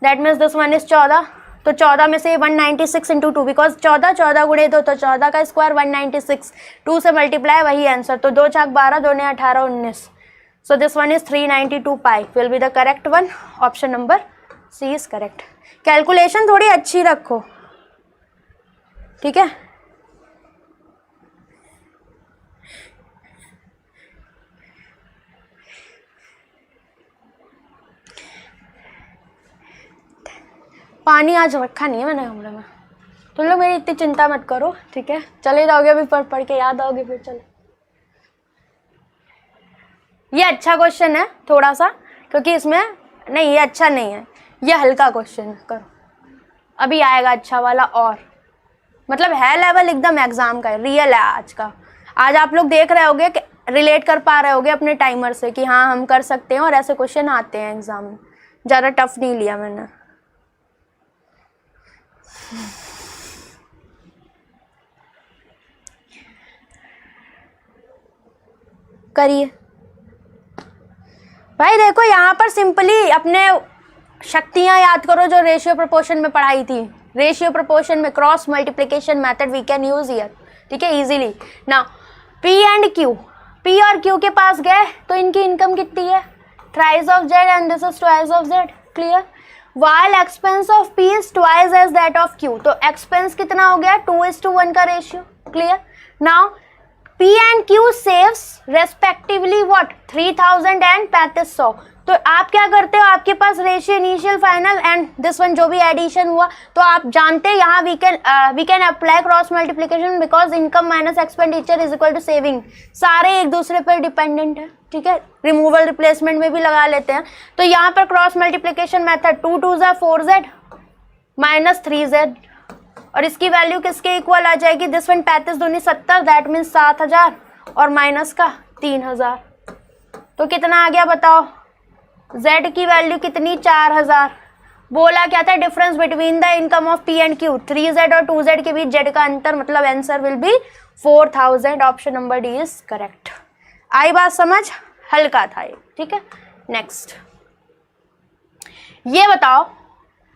that means this one is 14। तो 14 में से 196 इंटू 2, बिकॉज 14 गुणे 2 तो 14 का स्क्वायर 196, 2 से मल्टीप्लाई वही आंसर, तो 2 छाक 12, 2 ने 18 19, so this one is 392 pi will be the correct one. Option number C is correct. Calculation थोड़ी अच्छी रखो, ठीक है। पानी आज रखा नहीं है मैंने कमरे में, तुम लोग मेरी इतनी चिंता मत करो, ठीक है। चले जाओगे अभी पढ़ पढ़ के, याद आओगे फिर। चलो, ये अच्छा क्वेश्चन है थोड़ा सा, क्योंकि इसमें नहीं, ये अच्छा नहीं है, ये हल्का क्वेश्चन है, करो अभी आएगा अच्छा वाला। और मतलब है लेवल एकदम एग्जाम का है, रियल है आज का। आज आप लोग देख रहे होगे, रिलेट कर पा रहे होगे अपने टाइमर से कि हाँ हम कर सकते हैं, और ऐसे क्वेश्चन आते हैं एग्जाम में। ज़्यादा टफ नहीं लिया मैंने। करिए भाई। देखो यहाँ पर सिंपली अपने शक्तियाँ याद करो जो रेशियो प्रोपोर्शन में पढ़ाई थी। रेशियो प्रोपोर्शन में cross multiplication method we can use here, ठीक है, easily. Now P and Q, P और क्यू के पास गए तो इनकी इनकम कितनी है, thrice of Z and this is twice of Z, clear. While expense of P is twice as that of Q, तो एक्सपेंस कितना हो गया 2:1 का ratio, clear. Now P and Q saves respectively what 3000 and 3500। तो आप क्या करते हो, आपके पास ratio initial final and this one जो भी एडिशन हुआ, तो आप जानते हैं यहाँ we can apply cross multiplication because income minus expenditure is equal to saving. सारे एक दूसरे पर डिपेंडेंट है, ठीक है। रिमूवल रिप्लेसमेंट में भी लगा लेते हैं। तो यहाँ पर cross multiplication method 2 2 4z minus 3z, और इसकी वैल्यू किसके इक्वल आ जाएगी, दिस वन 35 दूनी 70, दैट मीन्स 7000 और माइनस का 3000, तो कितना आ गया बताओ। z की वैल्यू कितनी 4000। बोला क्या था, difference between the income of p and q, 3z और 2z के बीच z का अंतर, मतलब answer will be 4000। Option number D is correct. आई बात समझ, हल्का था ये, ठीक है। नेक्स्ट ये बताओ,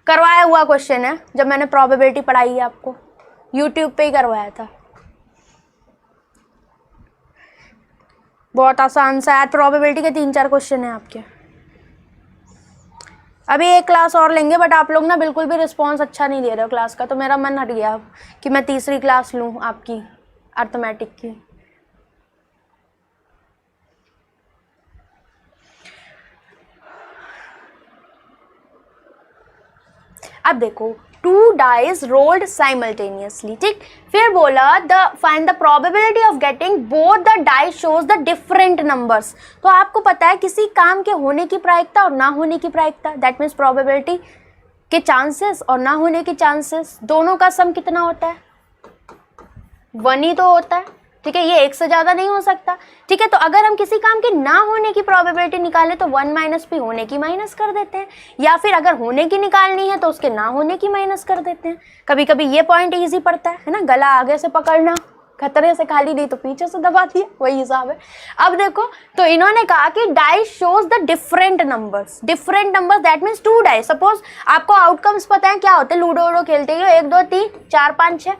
करवाया हुआ क्वेश्चन है, जब मैंने प्रोबेबिलिटी पढ़ाई है आपको, यूट्यूब पे ही करवाया था, बहुत आसान सा है। प्रोबेबिलिटी के 3-4 क्वेश्चन है आपके। अभी एक क्लास और लेंगे, बट आप लोग ना बिल्कुल भी रिस्पांस अच्छा नहीं दे रहे हो क्लास का, तो मेरा मन हट गया अब कि मैं तीसरी क्लास लूँ आपकी अर्थमेटिक की। अब देखो 2 डाइज रोल्ड साइमल्टेनियसली, ठीक। फिर बोला find the probability of getting both the dice shows the different numbers. तो आपको पता है किसी काम के होने की प्रायिकता और ना होने की प्रायिकता, दैट मीन्स प्रोबेबिलिटी के चांसेस और ना होने के चांसेस, दोनों का सम कितना होता है, 1 ही तो होता है, ठीक है। ये एक से ज्यादा नहीं हो सकता, ठीक है। तो अगर हम किसी काम के ना होने की प्रोबेबिलिटी निकालें तो 1 माइनस पी होने की माइनस कर देते हैं, या फिर अगर होने की निकालनी है तो उसके ना होने की माइनस कर देते हैं। कभी कभी ये पॉइंट इजी पड़ता है ना, गला आगे से पकड़ना, खतरे से खाली नहीं तो पीछे से दबा दिया, वही हिसाब है। अब देखो, तो इन्होंने कहा कि dice shows the different numbers, different numbers that means 2 dice. Suppose आपको आउटकम्स पता है क्या होते हैं, लूडो वूडो खेलते हो 1 2 3 4 5 6,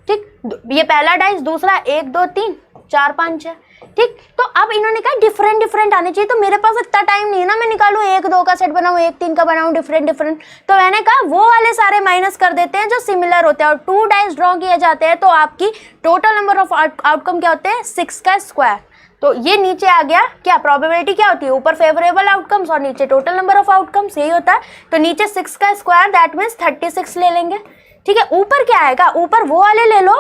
ठीक। ये पहला डाइस, दूसरा 1 2 3 4 5 6, ठीक। तो अब इन्होंने कहा डिफरेंट डिफरेंट आने चाहिए, तो मेरे पास इतना टाइम नहीं है ना, मैं निकालूं 1 2 का सेट बनाऊं, 1 3 का बनाऊं, डिफरेंट डिफरेंट। तो मैंने कहा वो वाले सारे माइनस कर देते हैं जो सिमिलर होते हैं, और 2 डाइस ड्रॉ किए जाते हैं, तो आपकी टोटल नंबर ऑफ आउटकम क्या होते हैं, 6 का स्क्वायर। तो ये नीचे आ गया, क्या प्रोबेबिलिटी क्या होती है, ऊपर फेवरेबल आउटकम्स और नीचे टोटल नंबर ऑफ आउटकम्स, यही होता है। तो नीचे 6 का स्क्वायर दैट मीन्स 36 ले लेंगे, ठीक है। ऊपर क्या आएगा, ऊपर वो वाले ले लो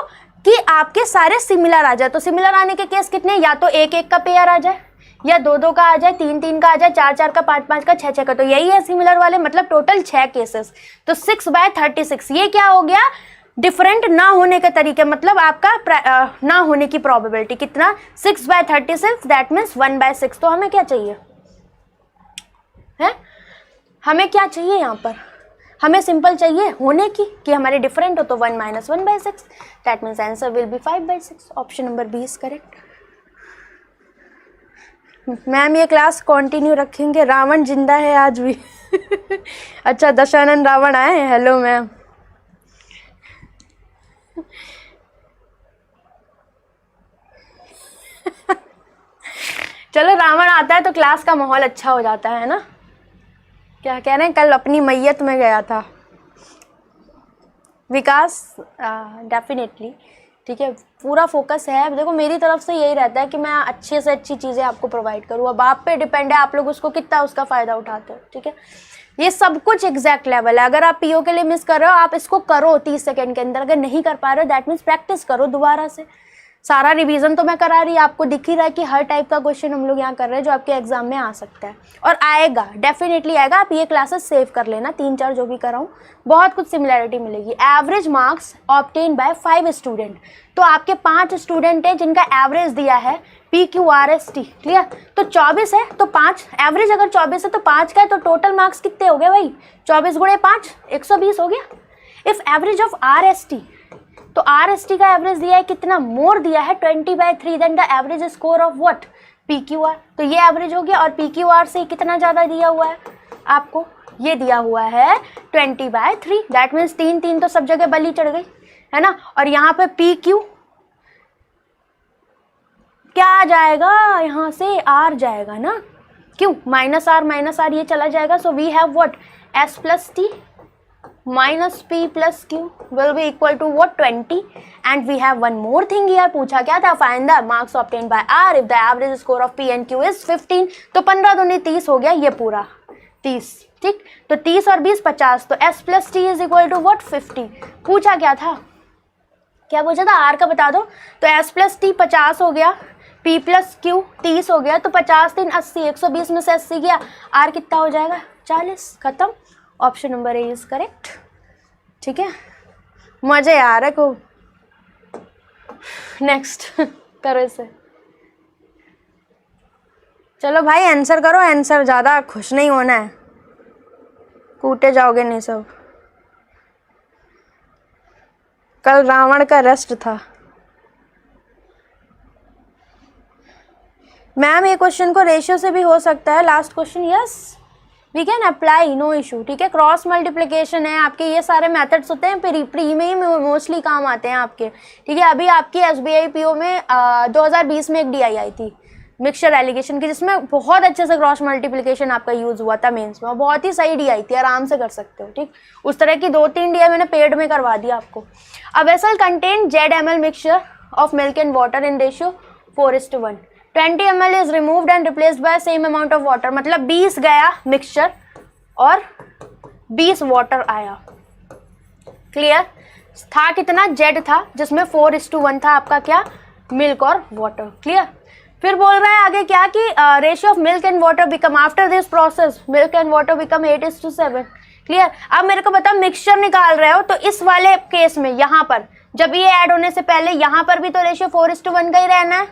कि आपके सारे सिमिलर आ जाए। तो सिमिलर आने के केस कितने, या तो 1 1 का पेयर आ जाए, या 2-2 का आ जाए, 3-3 का आ जाए, 4-4 का, 5-5 का, 6-6 का। तो यही है सिमिलर वाले, मतलब टोटल 6 केसेस। तो 6/36 ये क्या हो गया, डिफरेंट ना होने के तरीके, मतलब आपका ना होने की प्रोबेबिलिटी कितना, 6/36, दैट मीन्स 1/6। तो हमें क्या चाहिए है, हमें क्या चाहिए यहाँ पर, हमें सिंपल चाहिए होने की कि हमारे डिफरेंट हो, तो 1 - 1/6, that means answer will be 5/6। Option number B is correct. Ma'am ये क्लास कंटिन्यू रखेंगे, रावण जिंदा है आज भी। अच्छा, दशानंद रावण आए हैं, हेलो मैम। चलो रावण आता है तो क्लास का माहौल अच्छा हो जाता है ना। क्या कह रहे हैं, कल अपनी मैयत में गया था विकास, डेफिनेटली ठीक है, पूरा फोकस है। देखो मेरी तरफ से यही रहता है कि मैं अच्छे से अच्छी चीज़ें आपको प्रोवाइड करूँ। अब आप पे डिपेंड है, आप लोग उसको कितना उसका फ़ायदा उठाते हो, ठीक है। ये सब कुछ एग्जैक्ट लेवल है। अगर आप पीओ के लिए मिस कर रहे हो, आप इसको करो 30 सेकंड के अंदर। अगर नहीं कर पा रहे हो, दैट मीन्स प्रैक्टिस करो दोबारा से। सारा रिवीजन तो मैं करा रही, आपको दिख ही रहा है कि हर टाइप का क्वेश्चन हम लोग यहाँ कर रहे हैं जो आपके एग्जाम में आ सकता है और आएगा, डेफिनेटली आएगा। आप ये क्लासेस सेव कर लेना, 3-4 जो भी कराऊँ, बहुत कुछ सिमिलैरिटी मिलेगी। Average marks obtain bye 5 student, तो आपके 5 स्टूडेंट है जिनका एवरेज दिया है PQRST, क्लियर। तो 24 है तो 5 एवरेज, अगर 24 है तो 5 का है, तो टोटल मार्क्स कितने हो गए भाई, 24 × 5 120 हो गया। इफ एवरेज ऑफ RST, तो RST का एवरेज दिया है कितना, मोर दिया है 20/3 then the average score of what, PQR। तो ये एवरेज हो गया, और PQR से कितना ज़्यादा दिया हुआ है आपको, ये दिया हुआ है 20/3, दैट मीन्स 3-3 तो सब जगह बली चढ़ गई है ना। और यहाँ पे PQ क्या आ जाएगा, यहाँ से R जाएगा ना, क्यों, -R ये चला जाएगा। So we have what, S + T - P + Q will be equal to what, 20। and we have one more thing here, पूछा क्या था, find the marks obtained by R if the average score of P and Q is 15। तो 15 दूनी 30 हो गया, ये पूरा 30, ठीक। तो 30 और 20 50, तो S + T is equal to what, 50। पूछा क्या था, क्या पूछा था, R का बता दो। तो S + T 50 हो गया, P + Q 30 हो गया, तो 50 3 80, 120 में से 80 गया, R कितना हो जाएगा, 40, खत्म। Option number A is correct, ठीक है। मजे आ रहे को, नेक्स्ट करो इसे। चलो भाई आंसर करो, आंसर, ज़्यादा खुश नहीं होना है, कूटे जाओगे नहीं सब। कल रावण का रेस्ट था। मैम ये क्वेश्चन को रेशियो से भी हो सकता है, last question, yes we can apply, no issue, ठीक है। क्रॉस मल्टीप्लिकेशन है आपके, ये सारे मेथड्स होते हैं प्री में ही मोस्टली काम आते हैं आपके, ठीक है। अभी आपकी SBI PO में 2020 में एक DI आई थी मिक्सचर एलिगेशन की, जिसमें बहुत अच्छे से क्रॉस मल्टीप्लिकेशन आपका यूज हुआ था मेंस में, बहुत ही सही DI थी, आराम से कर सकते हो, ठीक। उस तरह की 2-3 DI मैंने पेड में करवा दिया आपको। A vessel contain Zml mixture of milk and water in ratio 4:1, 20 ml is removed and replaced by same amount of water, मतलब 20 गया मिक्सचर और 20 वाटर आया, क्लियर। था कितना, Z था जिसमें 4:1 था आपका क्या, मिल्क और वाटर, क्लियर। फिर बोल रहा है आगे क्या कि ratio of milk and water become after this process, milk and water become 8:7, clear. अब मेरे को बताओ मिक्सचर निकाल रहे हो, तो इस वाले केस में यहाँ पर जब ये ऐड होने से पहले यहाँ पर भी तो रेशियो 4:1 का ही रहना है,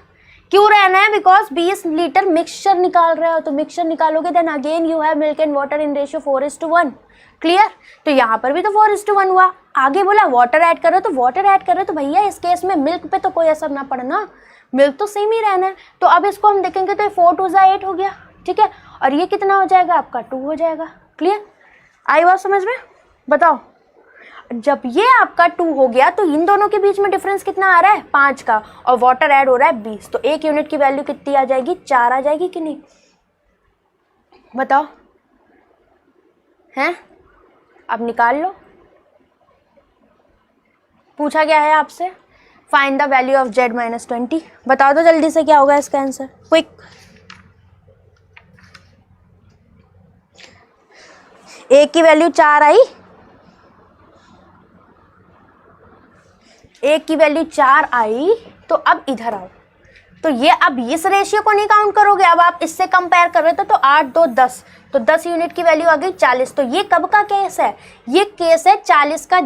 क्यों रहना है, बिकॉज 20 लीटर मिक्सचर निकाल रहे हो, तो मिक्सचर निकालोगे then again you have milk and water in ratio 4:1, clear. तो यहाँ पर भी तो 4:1 हुआ। आगे बोला वाटर ऐड कर रहे हो, तो वाटर ऐड कर रहे हो, तो भैया इस केस में मिल्क पे तो कोई असर ना पड़ना, मिल्क तो सेम ही रहना है। तो अब इसको हम देखेंगे तो 4 2 8 हो गया, ठीक है। और ये कितना हो जाएगा आपका, 2 हो जाएगा, क्लियर। आई बात समझ में, बताओ। जब ये आपका 2 हो गया तो इन दोनों के बीच में डिफरेंस कितना आ रहा है, 5 का, और वाटर ऐड हो रहा है 20, तो 1 यूनिट की वैल्यू कितनी आ जाएगी, 4 आ जाएगी कि नहीं, बताओ, हैं। अब निकाल लो, पूछा क्या है आपसे, find the value of Z - 20, बता दो जल्दी से क्या होगा इसका आंसर, क्विक। एक की वैल्यू 4 आई, एक की वैल्यू 4 आई, तो अब इधर आओ, तो ये अब इस रेशियो को नहीं काउंट करोगे, अब आप इससे कंपेयर कर रहे थे तो 8 2 10, तो 10 यूनिट की वैल्यू आ गई 40। तो ये कब का केस है, ये केस है 40 का,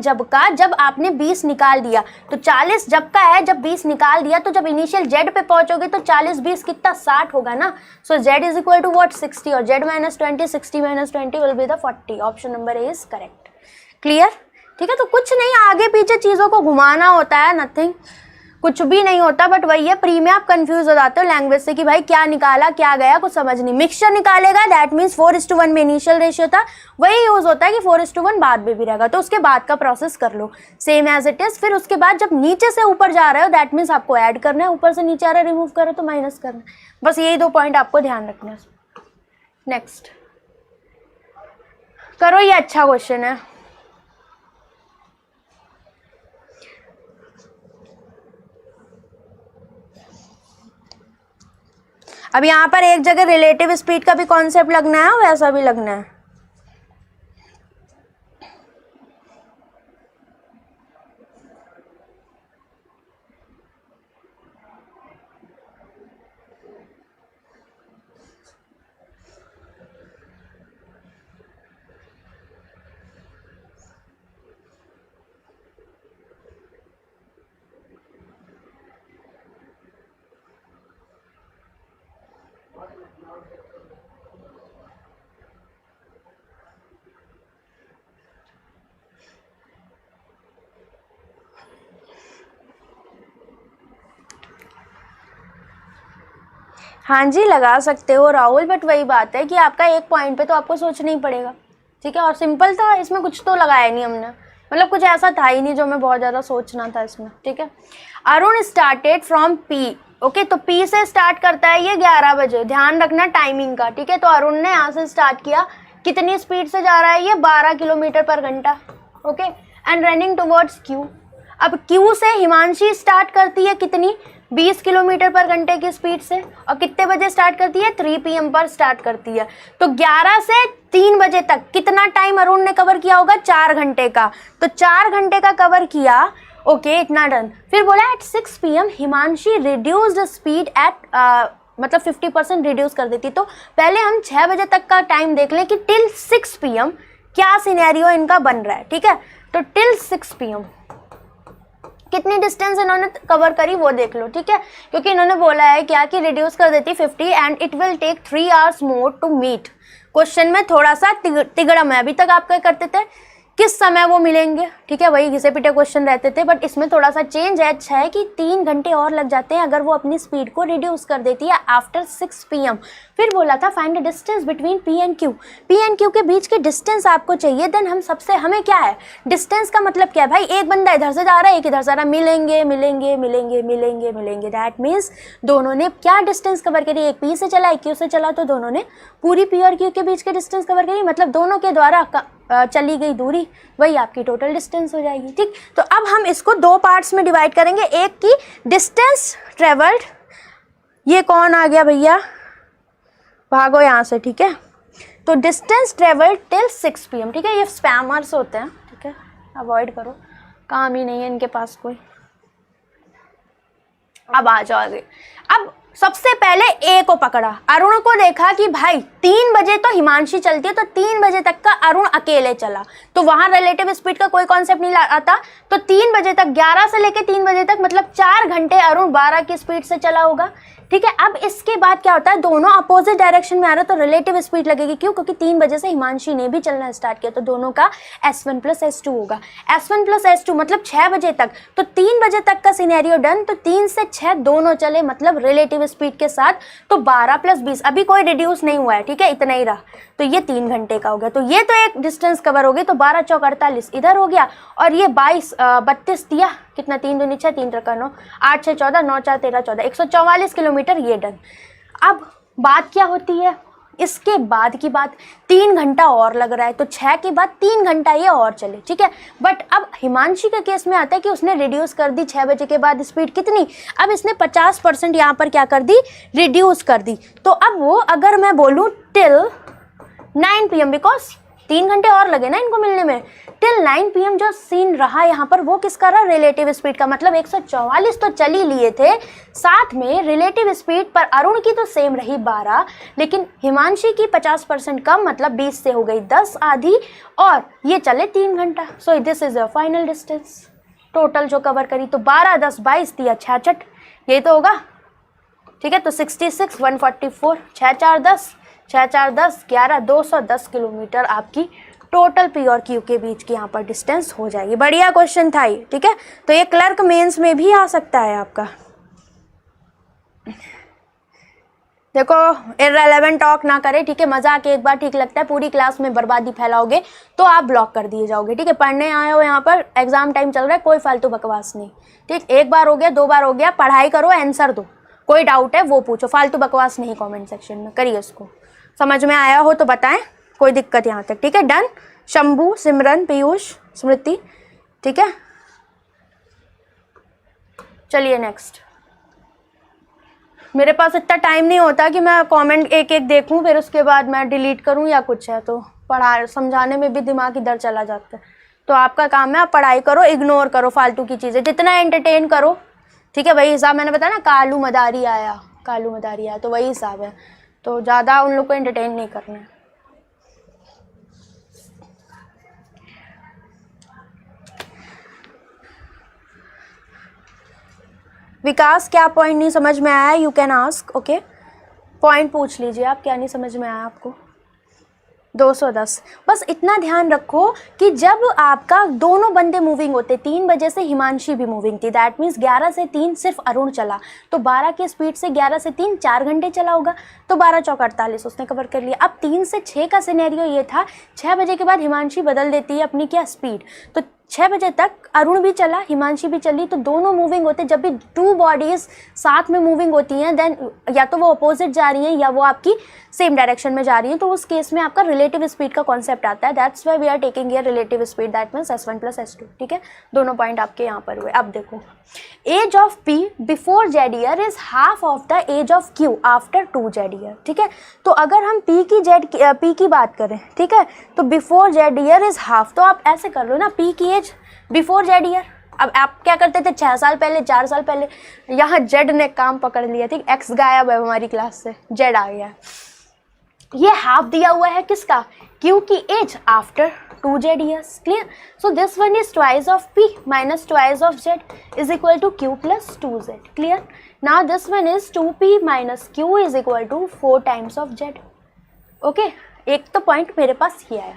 जब आपने 20 निकाल दिया। तो 40 जब का है जब 20 निकाल दिया, तो जब इनिशियल जेड पे पहुंचोगे तो 40 20 कितना 60 होगा ना। So z is equal to what 60 और z minus 20, 60 minus 20 will be the 40। Option number A is correct. Clear? ठीक है, तो कुछ नहीं, आगे पीछे चीज़ों को घुमाना होता है, नथिंग, कुछ भी नहीं होता। बट वही है, प्री में आप कंफ्यूज हो जाते हो लैंग्वेज से कि भाई क्या निकाला क्या गया, कुछ समझ नहीं। मिक्सचर निकालेगा, दैट मीन्स 4:1 में इनिशियल रेशियो था, वही यूज होता है कि 4:1 बाद में भी रहेगा। तो उसके बाद का प्रोसेस कर लो सेम एज इट इज। फिर उसके बाद जब नीचे से ऊपर जा रहे हो, दैट मीन्स आपको ऐड करना है, ऊपर से नीचे आ रहा है रिमूव कर रहे हो तो माइनस करना है। बस यही 2 पॉइंट आपको ध्यान रखना है। नेक्स्ट करो, ये अच्छा क्वेश्चन है। अब यहाँ पर एक जगह रिलेटिव स्पीड का भी कॉन्सेप्ट लगना है और वैसा भी लगना है। हाँ जी लगा सकते हो राहुल, बट वही बात है कि आपका एक पॉइंट पे तो आपको सोचना ही पड़ेगा। ठीक है, और सिंपल था, इसमें कुछ तो लगाया नहीं हमने, मतलब कुछ ऐसा था ही नहीं जो मैं बहुत ज़्यादा सोचना था इसमें। ठीक है, Arun started from P. Okay, तो पी से स्टार्ट करता है ये 11 बजे, ध्यान रखना टाइमिंग का। ठीक है, तो अरुण ने यहाँ से स्टार्ट किया, कितनी स्पीड से जा रहा है ये 12 किलोमीटर पर घंटा। Okay, and running towards Q. अब क्यू से हिमांशी स्टार्ट करती है कितनी, 20 किलोमीटर पर घंटे की स्पीड से, और कितने बजे स्टार्ट करती है, 3 PM पर स्टार्ट करती है। तो 11 से 3 बजे तक कितना टाइम अरुण ने कवर किया होगा, 4 घंटे का। तो 4 घंटे का कवर किया। ओके, इतना डन। फिर बोला at 6 PM Himanshi reduced speed at मतलब 50% रिड्यूस कर देती। तो पहले हम 6 बजे तक का टाइम देख लें कि टिल 6 PM क्या सिनेरियो इनका बन रहा है। ठीक है, तो टिल 6 PM कितनी डिस्टेंस इन्होंने कवर करी वो देख लो। ठीक है, क्योंकि इन्होंने बोला है क्या कि रिड्यूस कर देती 50 and it will take 3 hours more to meet. Question में थोड़ा सा तिगड़म है, अभी तक आप क्या करते थे किस समय वो मिलेंगे। ठीक है, वही घिसे पिटे क्वेश्चन रहते थे, बट इसमें थोड़ा सा चेंज है। अच्छा है कि 3 घंटे और लग जाते हैं अगर वो अपनी स्पीड को रिड्यूस कर देती है आफ्टर 6 PM। फिर बोला था find the distance between P and Q. P and Q के बीच की डिस्टेंस आपको चाहिए। देन हमें क्या है, डिस्टेंस का मतलब क्या है भाई, एक बंदा इधर से जा रहा है एक इधर से जा रहा है, मिलेंगे मिलेंगे मिलेंगे मिलेंगे मिलेंगे। दैट मीन्स दोनों ने क्या डिस्टेंस कवर करी, एक पी से चला एक क्यू से चला, तो दोनों ने पूरी पी और क्यू के बीच की डिस्टेंस कवर करी, मतलब दोनों के द्वारा चली गई दूरी वही आपकी टोटल डिस्टेंस हो जाएगी। ठीक, तो अब हम इसको 2 पार्ट्स में डिवाइड करेंगे। एक की डिस्टेंस ट्रेवल्ड, ये कौन आ गया भैया, भागो यहाँ से। ठीक है, तो डिस्टेंस ट्रेवल्ड टिल 6 PM। ठीक है, ये स्पैमर्स होते हैं, ठीक है, अवॉइड करो, काम ही नहीं है इनके पास कोई। अब आ जाओ आगे। अब सबसे पहले ए को पकड़ा, अरुण को देखा कि भाई 3 बजे तो हिमांशी चलती है, तो 3 बजे तक का अरुण अकेले चला, तो वहां रिलेटिव स्पीड का कोई कॉन्सेप्ट नहीं आता। तो 3 बजे तक, 11 से लेके 3 बजे तक, मतलब 4 घंटे अरुण 12 की स्पीड से चला होगा। ठीक है, अब इसके बाद क्या होता है, दोनों अपोजिट डायरेक्शन में आ रहा है तो रिलेटिव स्पीड लगेगी। क्यों, क्योंकि 3 बजे से हिमांशी ने भी चलना स्टार्ट किया, तो दोनों का S1 + S2 होगा। S1 + S2 मतलब 6 बजे तक, तो 3 बजे तक का सिनेरियो डन। तो 3 से 6 दोनों चले, मतलब रिलेटिव स्पीड के साथ, तो 12 + 20, अभी कोई रिड्यूस नहीं हुआ है। ठीक है, इतना ही रहा, तो ये 3 घंटे का हो गया। तो ये तो एक डिस्टेंस कवर हो गई, तो 12 चौक 48 इधर हो गया, और ये 32 दिया, कितना, 3 दूनी 6, 3 त्रिका 9, 8 6 14, 9 4 13 14, 144 किलोमीटर ये डन। अब बात क्या होती है, इसके बाद की बात, 3 घंटा और लग रहा है, तो 6 के बाद 3 घंटा ये और चले। ठीक है, बट अब हिमांशी के केस में आता है कि उसने रिड्यूस कर दी 6 बजे के बाद स्पीड कितनी, अब इसने 50% यहाँ पर क्या कर दी, रिड्यूस कर दी। तो अब वो, अगर मैं बोलूँ टिल 9 PM, बिकॉज 3 घंटे और लगे ना इनको मिलने में। टिल 9 PM जो सीन रहा यहाँ पर वो किसका रहा, रिलेटिव स्पीड का। मतलब 144 तो चल ही लिए थे, साथ में रिलेटिव स्पीड पर अरुण की तो सेम रही 12, लेकिन हिमांशी की 50% कम, मतलब 20 से हो गई 10 आधी, और ये चले 3 घंटा। सो this is a final distance. Total जो कवर करी तो 12, 10, 22, 66, यही तो होगा। ठीक है, तो 66, 144, 6 4 10, 6 4 10, 11, 210 किलोमीटर आपकी टोटल पी और क्यू के बीच की यहाँ पर डिस्टेंस हो जाएगी। बढ़िया क्वेश्चन था ये। ठीक है, तो ये क्लर्क मेंस में भी आ सकता है आपका। देखो इररेलेवेंट टॉक ना करे, ठीक है, मजाक एक बार ठीक लगता है, पूरी क्लास में बर्बादी फैलाओगे तो आप ब्लॉक कर दिए जाओगे। ठीक है, पढ़ने आए हो यहाँ पर, एग्जाम टाइम चल रहा है, कोई फालतू बकवास नहीं। ठीक, एक बार हो गया, 2 बार हो गया, पढ़ाई करो, आंसर दो, कोई डाउट है वो पूछो, फालतू बकवास नहीं कमेंट सेक्शन में करिए। उसको समझ में आया हो तो बताएं, कोई दिक्कत यहाँ तक। ठीक है, डन। शंभू, सिमरन, पीयूष, स्मृति, ठीक है, चलिए नेक्स्ट। मेरे पास इतना टाइम नहीं होता कि मैं कमेंट एक एक देखूं फिर उसके बाद मैं डिलीट करूं या कुछ है, तो पढ़ा समझाने में भी दिमाग इधर चला जाता है। तो आपका काम है आप पढ़ाई करो, इग्नोर करो फालतू की चीज़ें, जितना एंटरटेन करो। ठीक है, वही हिसाब मैंने बताया ना, कालू मदारी आया, कालू मदारी आया, तो वही हिसाब है। तो ज़्यादा उन लोग को एंटरटेन नहीं करना है। विकास, क्या पॉइंट नहीं समझ में आया, you can ask. Okay, point पूछ लीजिए आप, क्या नहीं समझ में आया आपको। 210, बस इतना ध्यान रखो कि जब आपका दोनों बंदे मूविंग होते, 3 बजे से हिमांशी भी मूविंग थी, दैट मीन्स 11 से 3 सिर्फ अरुण चला, तो 12 की स्पीड से 11 से 3 4 घंटे चला होगा, तो 12 चौक 48 उसने कवर कर लिया। अब 3 से 6 का सिनेरियो ये था, 6 बजे के बाद हिमांशी बदल देती है अपनी क्या स्पीड, तो 6 बजे तक अरुण भी चला, हिमांशी भी चली, तो दोनों मूविंग होते। जब भी 2 बॉडीज साथ में मूविंग होती हैं, देन या तो वो अपोजिट जा रही हैं या वो आपकी सेम डायरेक्शन में जा रही हैं, तो उस केस में आपका रिलेटिव स्पीड का कॉन्सेप्ट आता है। That's why we are taking here relative speed, that means S1 + S2। ठीक है, दोनों पॉइंट आपके यहाँ पर हुए। अब देखो, age of P before Z year is half of the age of Q after 2 Z year. ठीक है, तो अगर हम P की बात करें, ठीक है, तो before Z year is half, तो आप ऐसे कर लो ना, P की एज बिफोर जेड ईयर। अब आप क्या करते थे 6 साल पहले, 4 साल पहले, यहाँ जेड ने काम पकड़ लिया। ठीक, एक्स गायब है हमारी क्लास से, जेड आ गया। ये हाफ दिया हुआ है किसका, Q की age after 2 Z years. Clear, so this one is twice of P minus twice of Z is equal to Q + 2Z। Clear, now this one is 2P minus Q is equal to 4 times of Z। Okay, एक तो point मेरे पास ही आया।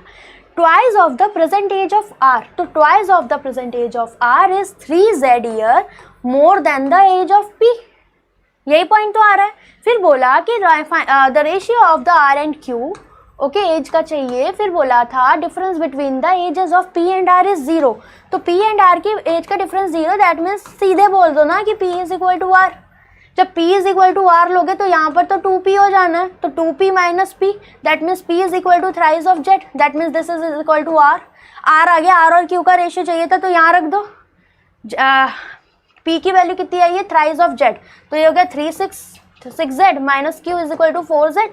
Twice of the present age of R, तो twice of the present age of R is 3Z year more than the age of P, यही point तो आ रहा है। फिर बोला कि the ratio of the R and Q, okay, age का चाहिए। फिर बोला था difference between the ages of P and R is 0, तो P and R की एज का डिफरेंस 0, दैट मीन्स सीधे बोल दो ना कि P is equal to R। जब P is equal to R लोगे तो यहाँ पर तो 2P हो जाना है, तो 2P minus P, that means P is equal to thrice of Z, that means this is equal to R। R आ गया, R और Q का रेशियो चाहिए था, तो यहाँ रख दो। P की वैल्यू कितनी आई है, थ्राइस ऑफ Z, तो ये हो गया 6Z minus Q is equal to 4Z,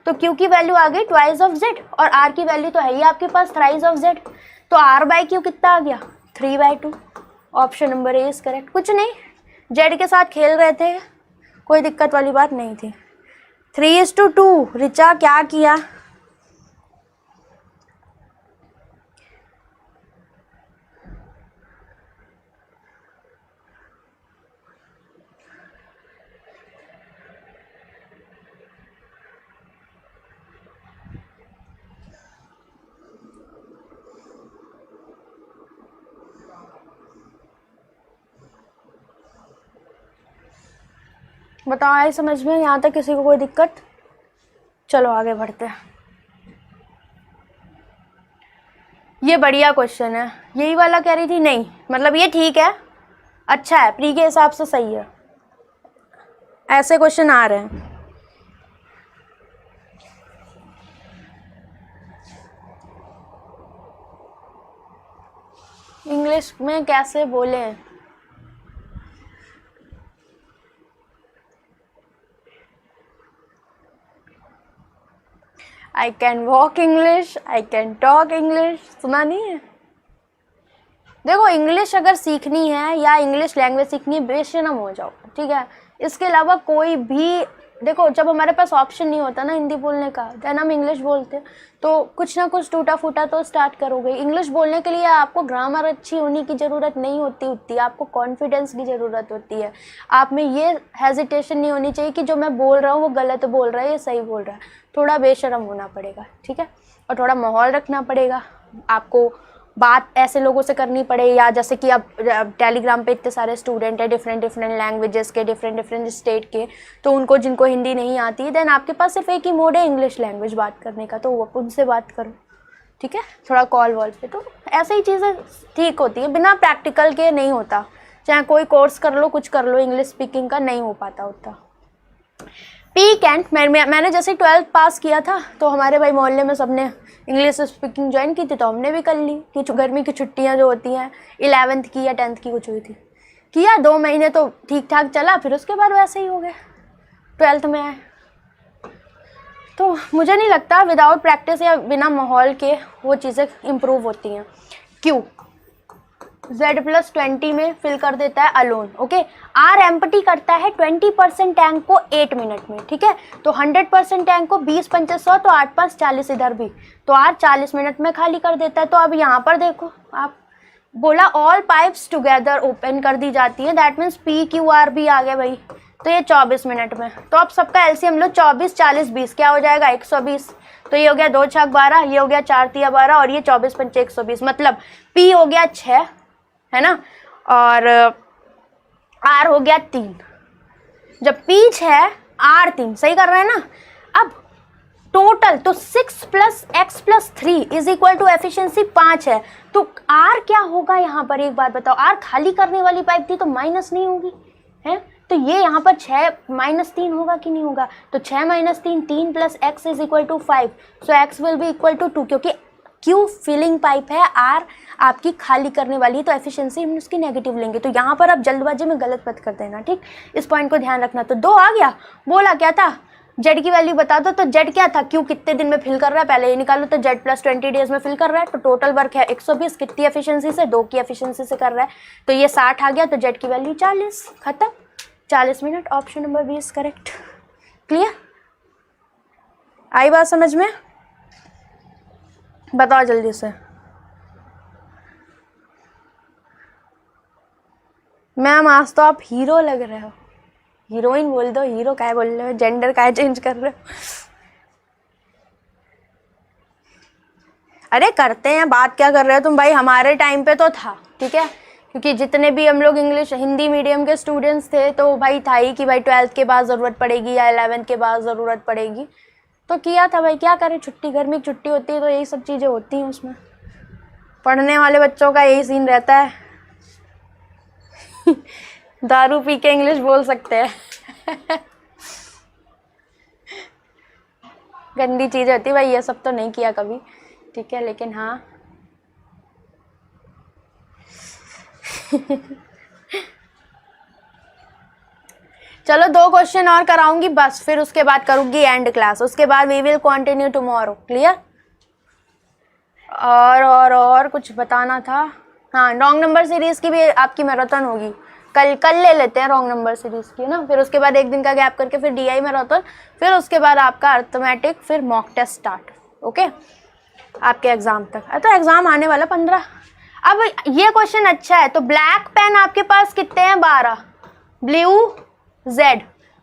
तो Q की वैल्यू आ गई ट्वाइस ऑफ Z, और R की वैल्यू तो है ही आपके पास थ्राइस ऑफ Z, तो R/Q कितना आ गया, 3/2। Option number A is correct. कुछ नहीं, Z के साथ खेल रहे थे, कोई दिक्कत वाली बात नहीं थी। 3:2। रिचा क्या किया, बताओ आए समझ में, यहाँ तक किसी को कोई दिक्कत। चलो आगे बढ़ते हैं। ये बढ़िया क्वेश्चन है, यही वाला कह रही थी, नहीं मतलब ये ठीक है, अच्छा है, प्री के हिसाब से सही है, ऐसे क्वेश्चन आ रहे हैं। इंग्लिश में कैसे बोले, I can walk English, I can talk English, सुना नहीं है? देखो इंग्लिश अगर सीखनी है या इंग्लिश लैंग्वेज सीखनी है, बेशरम हो जाओ, ठीक है। इसके अलावा कोई भी, देखो जब हमारे पास ऑप्शन नहीं होता ना हिंदी बोलने का, देन हम इंग्लिश बोलते हैं, तो कुछ ना कुछ टूटा फूटा तो स्टार्ट करोगे। इंग्लिश बोलने के लिए आपको ग्रामर अच्छी होने की ज़रूरत नहीं होती उतनी, आपको कॉन्फिडेंस की ज़रूरत होती है। आप में ये हेजिटेशन नहीं होनी चाहिए कि जो मैं बोल रहा हूँ वो गलत बोल रहा है, ये सही बोल रहा है। थोड़ा बेशरम होना पड़ेगा, ठीक है, और थोड़ा माहौल रखना पड़ेगा। आपको बात ऐसे लोगों से करनी पड़े, या जैसे कि अब टेलीग्राम पे इतने सारे स्टूडेंट हैं डिफरेंट लैंग्वेजेस के, डिफरेंट स्टेट के, तो उनको जिनको हिंदी नहीं आती, देन आपके पास सिर्फ एक ही मोड है इंग्लिश लैंग्वेज बात करने का, तो वो उनसे बात करो, ठीक है, थोड़ा कॉल वॉल पे। तो ऐसे ही चीज़ें ठीक होती है, बिना प्रैक्टिकल के नहीं होता। चाहे कोई कोर्स कर लो, कुछ कर लो, इंग्लिश स्पीकिंग का नहीं हो पाता होता। पी कैंट, मैंने जैसे 12th पास किया था तो हमारे भाई मोहल्ले में सबने इंग्लिश स्पीकिंग ज्वाइन की थी, तो हमने भी कर ली कि गर्मी की छुट्टियां जो होती हैं 11th की या 10th की कुछ हुई थी, किया 2 महीने तो ठीक ठाक चला, फिर उसके बाद वैसे ही हो गया, 12th में आए। तो मुझे नहीं लगता विदाउट प्रैक्टिस या बिना माहौल के वो चीज़ें इम्प्रूव होती हैं। क्यों? Z+20 में फिल कर देता है अलोन, ओके। R एम्प्टी करता है 20% टैंक को 8 मिनट में, ठीक है। तो 100% टैंक को 20 पंचे 100, तो 8 5 40 इधर भी, तो R 40 मिनट में खाली कर देता है। तो अब यहाँ पर देखो, आप बोला ऑल पाइप्स टुगेदर ओपन कर दी जाती है, दैट मीन्स PQR भी आ गया भाई, तो ये 24 मिनट में। तो अब सबका एलसीएम लो, 24 40 20 क्या हो जाएगा 120। तो ये हो गया 2 छक 12, ये हो गया 4 तिया 12, और ये 24 पंचे 120, मतलब P हो गया 6, है ना, और R हो गया 3। जब P 6 R 3, सही कर रहे हैं ना। अब टोटल तो 6 + x + 3 is equal to efficiency 5 है, तो R क्या होगा यहाँ पर, एक बात बताओ। R खाली करने वाली पाइप थी तो माइनस नहीं होगी, है, तो ये यहाँ पर 6 - 3 होगा कि नहीं होगा, तो 6 - 3, 3 + x is equal to 5, so x will be equal to 2, क्योंकि Q फिलिंग पाइप है, R आपकी खाली करने वाली है, तो एफिशिएंसी हम उसकी नेगेटिव लेंगे। तो यहाँ पर आप जल्दबाजी में गलत मत कर देना, ठीक, इस पॉइंट को ध्यान रखना। तो 2 आ गया, बोला क्या था, Z की वैल्यू बता दो, तो Z क्या था, Q कितने दिन में फिल कर रहा है पहले ये निकालो, तो Z+20 डेज में फिल कर रहा है, तो टोटल वर्क है 120, कितनी एफिशिएंसी से, 2 की एफिशिएंसी से कर रहा है, तो ये 60 आ गया, तो Z की वैल्यू 40, खत्म, 40 minute, option number 20 correct. Clear, आई बात समझ में? बताओ जल्दी से। मैम आज तो आप हीरो लग रहे हो, हीरोइन बोल दो, हीरो काहे बोल रहे हो, जेंडर काहे चेंज कर रहे हो। अरे करते हैं, बात क्या कर रहे हो तुम भाई, हमारे टाइम पे तो था, ठीक है, क्योंकि जितने भी हम लोग इंग्लिश हिंदी मीडियम के स्टूडेंट्स थे तो भाई था ही कि भाई 12th के बाद ज़रूरत पड़ेगी या 11th के बाद ज़रूरत पड़ेगी, तो किया था भाई, क्या करें, छुट्टी, गर्मी की छुट्टी होती है तो यही सब चीज़ें होती हैं उसमें, पढ़ने वाले बच्चों का यही सीन रहता है। दारू पी के इंग्लिश बोल सकते हैं। गंदी चीज़ होती है भाई, ये सब तो नहीं किया कभी, ठीक है, लेकिन हाँ चलो 2 क्वेश्चन और कराऊंगी बस, फिर उसके बाद करूंगी एंड क्लास, उसके बाद we will continue tomorrow. Clear? और कुछ बताना था, हाँ, रॉन्ग नंबर सीरीज की भी आपकी मैराथन होगी, कल ले लेते हैं रॉन्ग नंबर सीरीज की ना, फिर उसके बाद 1 दिन का गैप करके फिर DI मैराथन, फिर उसके बाद आपका अर्थमेटिक, फिर मॉक टेस्ट स्टार्ट, ओके, आपके एग्जाम तक। तो एग्जाम आने वाला 15। अब ये क्वेश्चन अच्छा है, तो ब्लैक पेन आपके पास कितने हैं, 12, blue Z,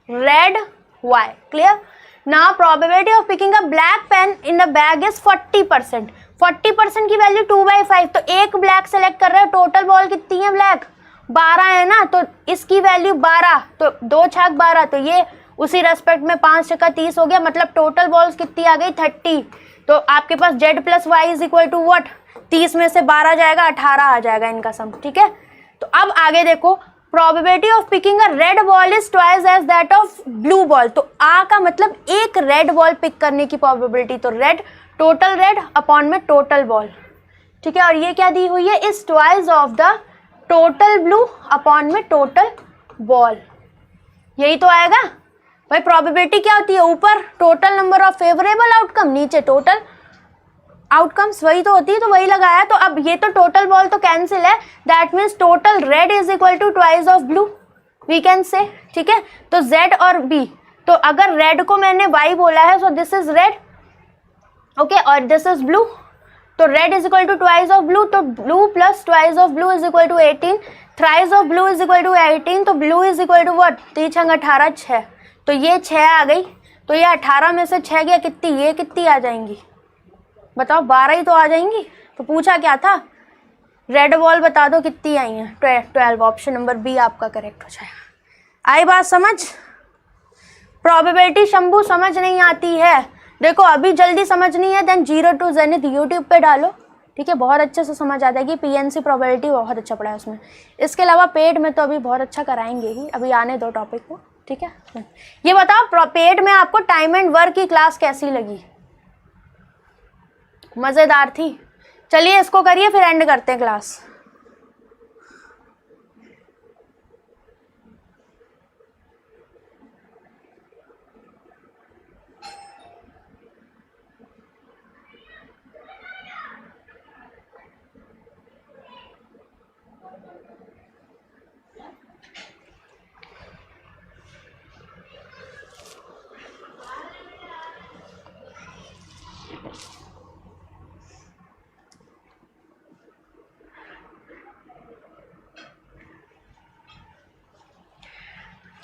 red Y, clear. Now probability of picking a black pain in the bag is 40%। 40% की वैल्यू 2/5, तो एक ब्लैक सेलेक्ट कर रहे हो, टोटल बॉल कितनी है ब्लैक, 12 है ना, तो इसकी वैल्यू 12, तो 2 छक 12, तो ये उसी रेस्पेक्ट में 5 छक्का 30 हो गया, मतलब टोटल बॉल्स कितनी आ गई 30। तो आपके पास Z+Y is equal to what, 30 में से 12 जाएगा, 18 आ जाएगा इनका सम, ठीक है। तो अब आगे देखो, probability of picking a red ball is twice as that of blue ball, तो आ का मतलब एक रेड बॉल पिक करने की प्रोबेबिलिटी, तो रेड, टोटल रेड अपॉन में टोटल बॉल, ठीक है, और ये क्या दी हुई है, is twice of the total blue upon में टोटल बॉल, यही तो आएगा। भाई प्रोबेबिलिटी क्या होती है, ऊपर total number of favourable outcome, नीचे टोटल आउटकम्स, वही तो होती है, तो वही लगाया। तो अब ये तो टोटल बॉल तो कैंसिल है, that means total red is equal to twice of blue, we can say, ठीक है। तो जेड और बी, तो अगर रेड को मैंने वाई बोला है, so this is red, okay, और दिस इज ब्लू, तो red is equal to twice of blue, तो blue plus twice of blue is equal to 18, thrice of blue is equal to 18, तो blue is equal to what, 3 छंग 18, 6, तो ये 6 आ गई, तो ये 18 में से 6 गया, कितनी, ये कितनी आ जाएंगी बताओ, 12 ही तो आ जाएंगी। तो पूछा क्या था, रेड बॉल बता दो कितनी आई हैं, 12, ऑप्शन नंबर बी आपका करेक्ट हो जाएगा। आई बात समझ, प्रोबेबिलिटी शंभू समझ नहीं आती है, देखो अभी जल्दी समझनी है, देन 0 to जेनिथ यूट्यूब पे डालो, ठीक है, बहुत अच्छे से समझ आ जाएगी। पीएनसी प्रोबेबिलिटी बहुत अच्छा पढ़ा है उसमें, इसके अलावा पेड में तो अभी बहुत अच्छा कराएंगे ही, अभी आने दो टॉपिक को, ठीक है। ये बताओ पेड में आपको टाइम एंड वर्क की क्लास कैसी लगी, मजेदार थी? चलिए इसको करिए फिर एंड करते हैं क्लास।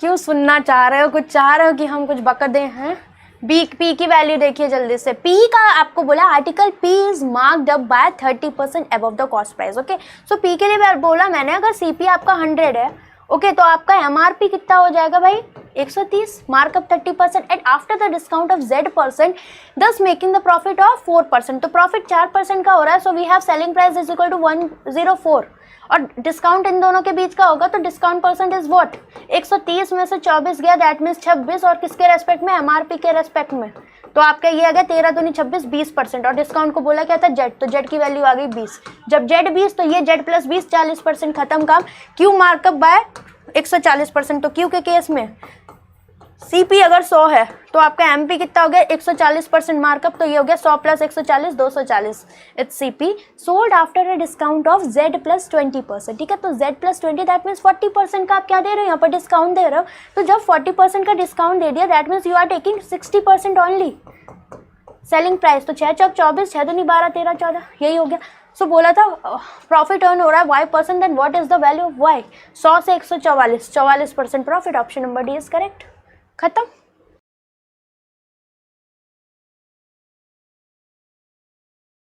क्यों सुनना चाह रहे हो, कुछ चाह रहे हो कि हम कुछ बकदे हैं? पी की वैल्यू देखिए जल्दी से। पी का आपको बोला article P is marked up by 30% above the cost price, okay. So P के लिए बोला मैंने, अगर सीपी आपका 100 है, ओके, तो आपका एमआरपी कितना हो जाएगा भाई, 130, markup 30% and after the discount of Z%, thus making the profit of 4%, तो प्रॉफिट 4% का हो रहा है, so we have selling price is equal to 104, और डिस्काउंट इन दोनों के बीच का होगा, तो डिस्काउंट परसेंट इज व्हाट, 130 में से 24 गया, दैट मीन्स 26, और किसके रेस्पेक्ट में, एमआरपी के रेस्पेक्ट में, तो आपका ये आ गया 13 दूनी 26, 20%, और डिस्काउंट को बोला क्या था, जेड, तो जेड की वैल्यू आ गई 20, जब जेड 20 तो ये जेड प्लस 20, 40%, खत्म काम। क्यू मार्कअप बाय 140%, तो क्यू के केस में सीपी अगर 100 है तो आपका एमपी कितना हो गया, 140% मार्कअप, तो ये हो गया 100 plus 140, 240, it's CP sold after a discount of Z plus 20%, ठीक है। तो जेड प्लस 20 दैट मीन्स 40% का आप क्या दे रहे हो, यहाँ पर डिस्काउंट दे रहे हो, तो जब 40% का डिस्काउंट दे दिया that means you are taking 60% only selling price, तो 6 चौक 24, 6 दूनी 12, 13 14, यही हो गया। सो बोला था प्रॉफिट अर्न हो रहा है y%, then what is the value of y, 100 से 144, 44% profit, option number D is correct, खत्म।